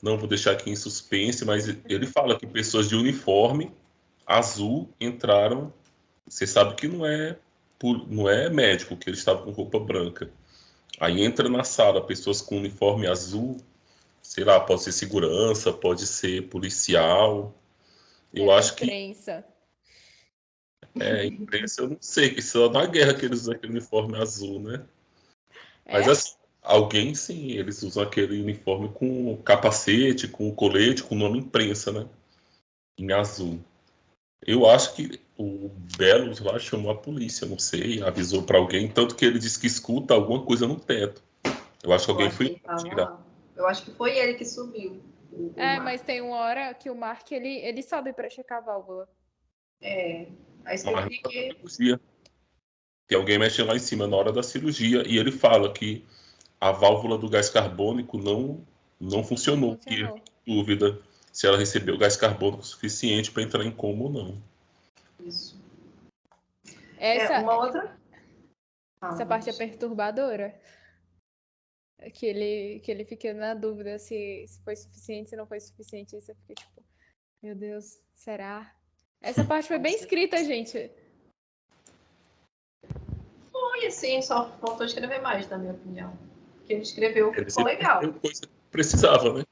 Não vou deixar aqui em suspense, mas ele fala que pessoas de uniforme azul entraram. Você sabe que não é médico, que eles estavam com roupa branca. Aí entra na sala pessoas com uniforme azul, sei lá, pode ser segurança, pode ser policial. Eu Era acho que imprensa. imprensa, eu não sei, que só na guerra que eles usam aquele uniforme azul, né? Mas É? assim, alguém sim, eles usam aquele uniforme com capacete, com colete, com o nome imprensa, né? Em azul. Eu acho que o Belo lá chamou a polícia, não sei, avisou para alguém, tanto que ele disse que escuta alguma coisa no teto. Eu acho que eu alguém acho que foi ele tava tirar. lá. Eu acho que foi ele que subiu o mar. Mas tem uma hora que o Mark ele sobe para checar a válvula. Aí isso que Mas eu na vi que cirurgia, tem alguém mexendo lá em cima na hora da cirurgia e ele fala que a válvula do gás carbônico não Não funcionou. E funcionou. dúvida se ela recebeu gás carbônico suficiente para entrar em coma ou não. isso. Essa, Uma outra. essa parte é perturbadora. Que ele fica na dúvida se foi suficiente, se não foi suficiente. Aí você fica tipo, meu Deus, será? Essa parte foi bem escrita, gente. Foi assim, só faltou escrever mais, na minha opinião. O que ele escreveu Ele ficou sempre legal. tem coisa que precisava, né?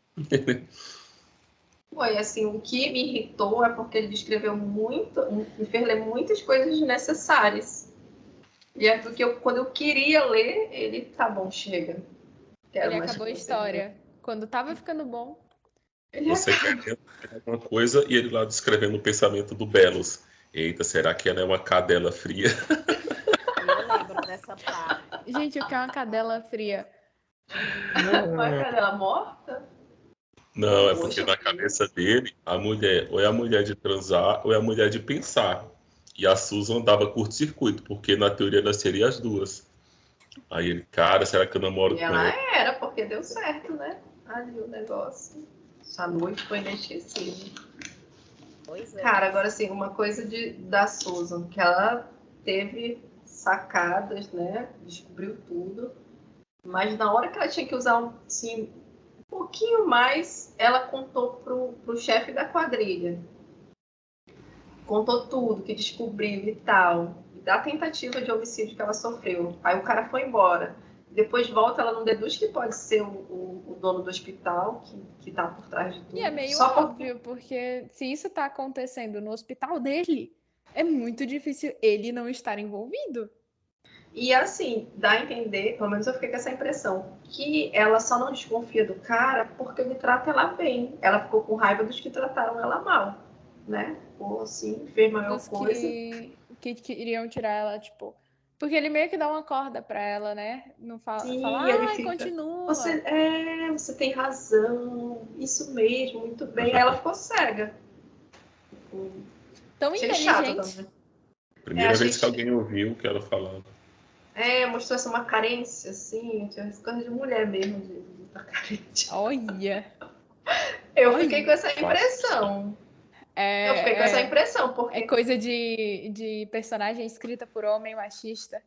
Foi assim, o que me irritou é porque ele descreveu muito, me fez ler muitas coisas desnecessárias. E é porque quando eu queria ler, ele, tá bom, chega. Quero Ele mais acabou a que você diga. história. Quando tava ficando bom, Ele Você quer acaba. ler alguma coisa e ele lá descrevendo o pensamento do Belos. Eita, será que ela é uma cadela fria? Eu lembro dessa parte. gente, o que é uma cadela fria? Mas cadê ela morta? Não, é porque Poxa, na filho. cabeça dele, a mulher ou é a mulher de transar ou é a mulher de pensar. E a Susan dava curto-circuito, porque na teoria elas seriam as duas. Aí ele, cara, será que eu E namoro com ela ela? era, porque deu certo, né? Ali o negócio. Essa noite foi inesquecível. Pois é. Cara, agora assim, uma coisa da Susan, que ela teve sacadas, né? Descobriu tudo. Mas na hora que ela tinha que usar assim, um pouquinho mais, ela contou pro chefe da quadrilha. Contou tudo que descobriu e tal. Da tentativa de homicídio que ela sofreu. Aí o cara foi embora. depois volta, ela não deduz que pode ser o dono do hospital que tá por trás de tudo. E é meio Só óbvio, porque se isso tá acontecendo no hospital dele, é muito difícil ele não estar envolvido. E assim, dá a entender, pelo menos eu fiquei com essa impressão, que ela só não desconfia do cara porque ele trata ela bem. Ela ficou com raiva dos que trataram ela mal, né? Ou assim, fez maior Dos coisa. que iriam tirar ela, tipo. Porque ele meio que dá uma corda pra ela, né? Não fala, Sim, ele ai, fica. continua. Você tem razão, isso mesmo, muito bem. Aí ela ficou cega. Tão Achei chato inteligente. também. Primeira achei vez que alguém ouviu o que ela falava. Mostrou essa uma carência, assim, tinha essa coisa de mulher mesmo, de estar carente. Olha. Eu Olha. fiquei com essa Fácil. impressão. Eu fiquei com essa impressão, porque, É coisa de personagem escrita por homem machista.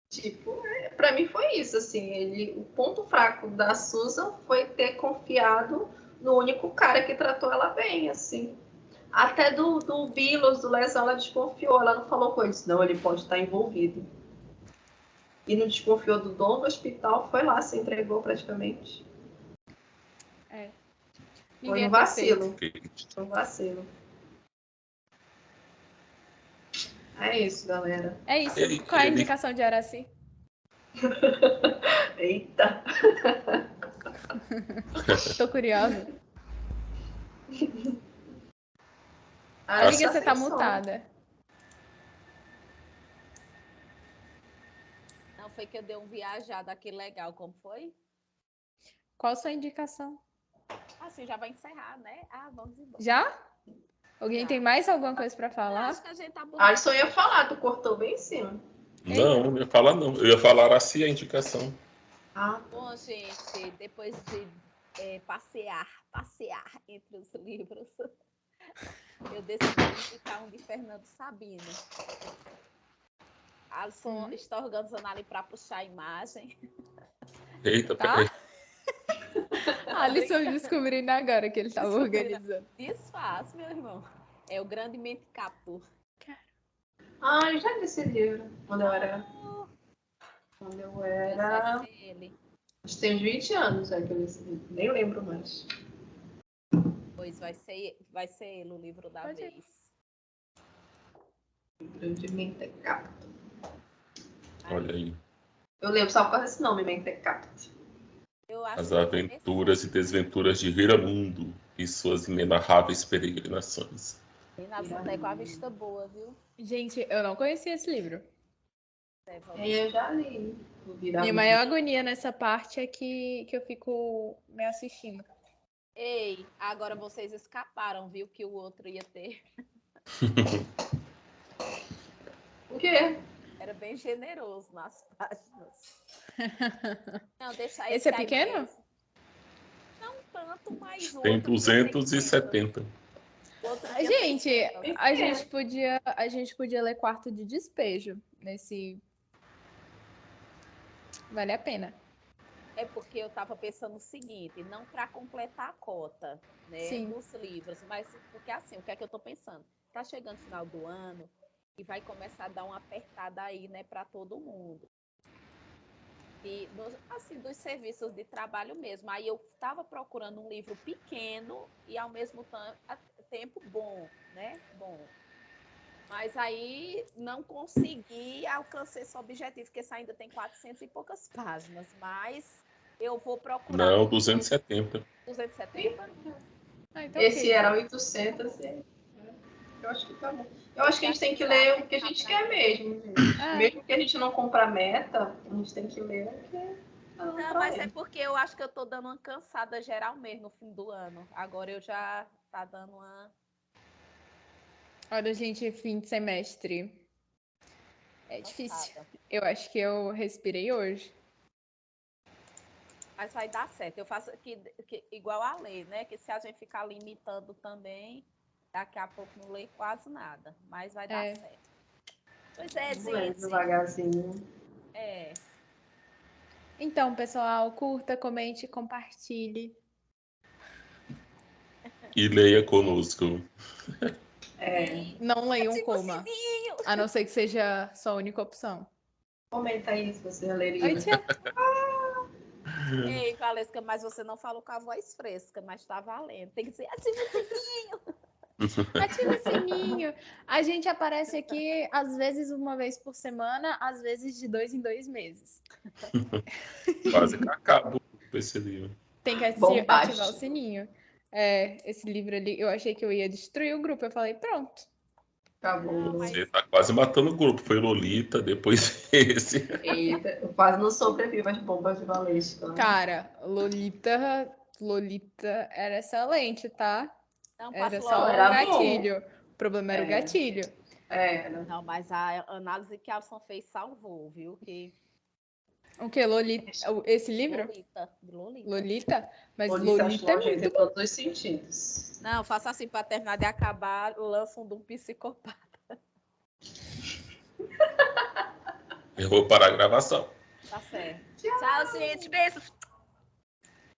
tipo, pra mim foi isso, assim, o ponto fraco da Susan foi ter confiado no único cara que tratou ela bem, assim. Até do Bilos, do Lesão, ela desconfiou, ela não falou com ele, não, ele pode estar envolvido. E não desconfiou do dono do hospital, foi lá, se entregou praticamente. Ninguém Foi um é perfeito. vacilo. Foi um vacilo. É isso, galera. É isso. Qual é a indicação de Araci? Eita. Tô curiosa. Amiga, você tá mutada. Não, foi que eu dei um viajado aqui legal, como foi? Qual a sua indicação? Assim, já vai encerrar, né? Vamos embora. Já? Alguém Já. tem mais alguma coisa pra falar? Acho que a gente tá bom. Alisson ia falar, tu cortou bem em cima. Não, não ia falar não. Eu ia falar assim a indicação. Bom, gente, depois de passear entre os livros, eu decidi indicar um de Fernando Sabino. Alisson está organizando ali para puxar a imagem. Eita, tá? peraí. Alisson descobrindo agora que ele estava organizando. Desfaz, meu irmão. É o Grandemente Captur. Eu já li esse livro. Quando eu era. Ele. Acho que tem uns 20 anos já que eu li esse livro. Nem lembro mais. Pois vai ser ele o livro da vez. Grandemente Captur. Olha aí. Eu lembro só por causa desse nome, Mente Captur. As aventuras e desventuras de Viramundo e suas inenarráveis peregrinações. Alisson tá com a vista boa, viu? Gente, eu não conhecia esse livro. Eu já li. Minha maior agonia nessa parte é que eu fico me assistindo. Ei, agora vocês escaparam, viu? Que o outro ia ter. O quê? Era bem generoso nas páginas. Não, deixa esse é pequeno? Mesmo. Não tanto, mas o Tem outro 270. Gente, a gente podia ler Quarto de Despejo nesse. Vale a pena. É porque eu estava pensando o seguinte, não para completar a cota, né, dos livros, mas porque assim, o que é que eu estou pensando? Está chegando o final do ano e vai começar a dar uma apertada aí, né, para todo mundo. E assim, dos serviços de trabalho mesmo. Aí eu estava procurando um livro pequeno e ao mesmo tempo bom, né? Bom. Mas aí não consegui alcançar esse objetivo, porque esse ainda tem 400 e poucas páginas. Mas eu vou procurar. Não, 270. 270? Então, esse era 800. Eu acho que tá bom. Eu acho que a gente tem que ler o que a gente quer mesmo. Mesmo que a gente não compre a meta, a gente tem que ler o que. Não, mas é porque eu acho que eu tô dando uma cansada geral mesmo no fim do ano. Agora eu já tá dando uma. Olha, gente, fim de semestre. É difícil. Eu acho que eu respirei hoje. Mas vai dar certo. Eu faço igual a lei, né? Que se a gente ficar limitando também, daqui a pouco não lê quase nada. Mas vai dar certo. Pois é, gente. Devagarzinho. Então, pessoal, curta, comente, compartilhe. E leia conosco. Não leiam Coma. A não ser que seja sua única opção. Comenta aí se você leria. Oi, tia. Ei, Valesca, mas você não falou com a voz fresca, mas tá valendo. Tem que dizer, ativa o sininho. Ativa o sininho. A gente aparece aqui, às vezes, uma vez por semana, às vezes de 2 em 2 meses. Quase que acabou esse livro. Tem que Bombástico. ativar o sininho. Esse livro ali, eu achei que eu ia destruir o grupo. Eu falei, pronto. Acabou. Você tá quase matando o grupo. Foi Lolita, depois esse. Eita, eu quase não sobrevivo às bombas de Valesca. Cara, Lolita era excelente, tá? Não, Era passou só o era gatilho. O problema era o É. gatilho. Era. Não, mas a análise que a Alson fez salvou, viu? Que O que, Lolita? Esse livro? Lolita, de Lolita. Lolita? Mas Lolita Lolita é ajudou a gente muito em todos os sentidos. Não, faça assim para terminar de acabar, lança um de um psicopata. Eu vou parar a gravação. Tá certo. Tchau, gente. Beijos.